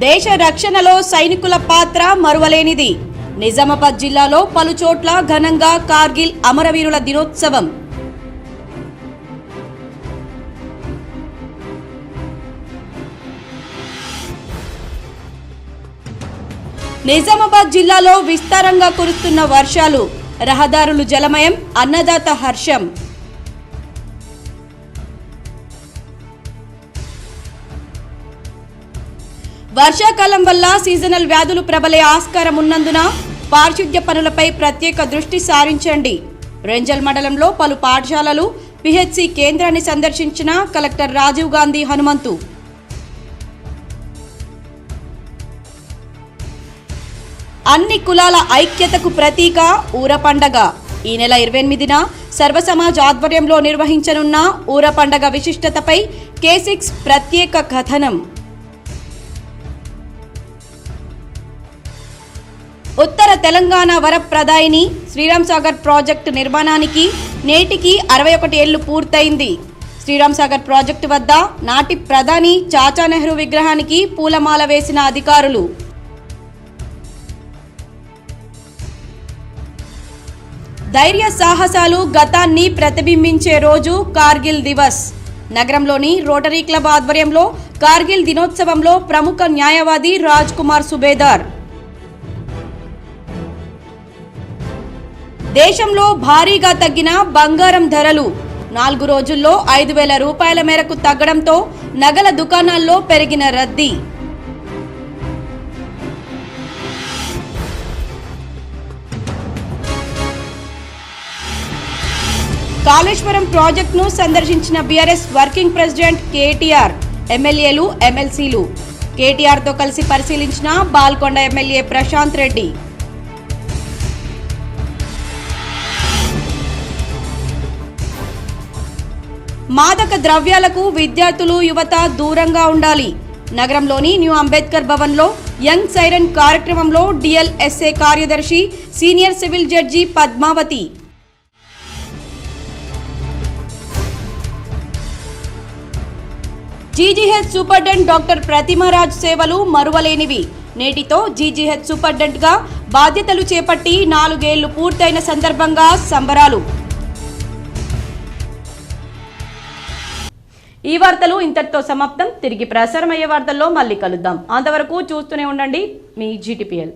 దేశ రక్షణలో సైనికుల పాత్ర మరువలేనిది. నిజామాబాద్ జిల్లాలో పలుచోట్ల ఘనంగా కార్గిల్ అమరవీరుల దినోత్సవం. నిజామాబాద్ జిల్లాలో విస్తారంగా కురుస్తున్న వర్షాలు, రహదారులు జలమయం, అన్నదాత హర్షం. వర్షాకాలం వల్ల సీజనల్ వ్యాధులు ప్రబలే ఆస్కారం ఉన్నందున పారిశుద్ధ్య పనులపై ప్రత్యేక దృష్టి సారించండి. రెంజల్ మండలంలో పలు పాఠశాలలు, పిహెచ్సి కేంద్రాన్ని సందర్శించిన కలెక్టర్ రాజీవ్ గాంధీ హనుమంతు. అన్ని కులాల ఐక్యతకు ప్రతీక ఊర పండగ. ఈ నెల 28న సర్వసమాజ్ ఆధ్వర్యంలో నిర్వహించనున్న ఊర పండగ విశిష్టతపై K6 ప్రత్యేక కథనం. ఉత్తర తెలంగాణ వరప్రదాయిని శ్రీరామ్ సాగర్ ప్రాజెక్టు నిర్మాణానికి నేటికి 61 ఏళ్లు పూర్తయింది. శ్రీరామ్ సాగర్ ప్రాజెక్టు వద్ద నాటి ప్రధాని చాచా నెహ్రూ విగ్రహానికి పూలమాల వేసిన అధికారులు. ధైర్య సాహసాలు గతాన్ని ప్రతిబింబించే రోజు కార్గిల్ దివస్. నగరంలోని రోటరీ క్లబ్ ఆధ్వర్యంలో కార్గిల్ దినోత్సవంలో ప్రముఖ న్యాయవాది రాజ్ కుమార్ సుబేదార్. దేశంలో భారీగా తగ్గిన బంగారం ధరలు. 4 రోజుల్లో 5,000 రూపాయల మేరకు తగ్గడంతో నగల దుకాణాల్లో పెరిగిన రద్దీ. కాళేశ్వరం ప్రాజెక్టును సందర్శించిన బీఆర్ఎస్ వర్కింగ్ ప్రెసిడెంట్ కేటీఆర్. ఎమ్మెల్యేలు ఎమ్మెల్సీలు కేటీఆర్తో కలిసి పరిశీలించిన బాల్కొండ ఎమ్మెల్యే ప్రశాంత్ రెడ్డి. మాదక ద్రవ్యాలకు విద్యార్థులు యువత దూరంగా ఉండాలి. నగరంలోని న్యూ అంబేద్కర్ భవన్లో యంగ్ సైరన్ కార్యక్రమంలో డిఎల్ఎస్ఏ కార్యదర్శి senior civil judge Padmavathi. GGH superintendent doctor Pratimaraj సేవలు మరువలేనివి. నేటితో జీజీహెచ్ సూపరింటెండెంట్గా బాధ్యతలు చేపట్టి 4 ఏళ్లు పూర్తయిన సందర్భంగా సంబరాలు. ఈ వార్తలు ఇంతటితో సమాప్తం. తిరిగి ప్రసారమయ్యే వార్తల్లో మళ్ళీ కలుద్దాం. అంతవరకు చూస్తూనే ఉండండి మీ జీటీపీఎల్.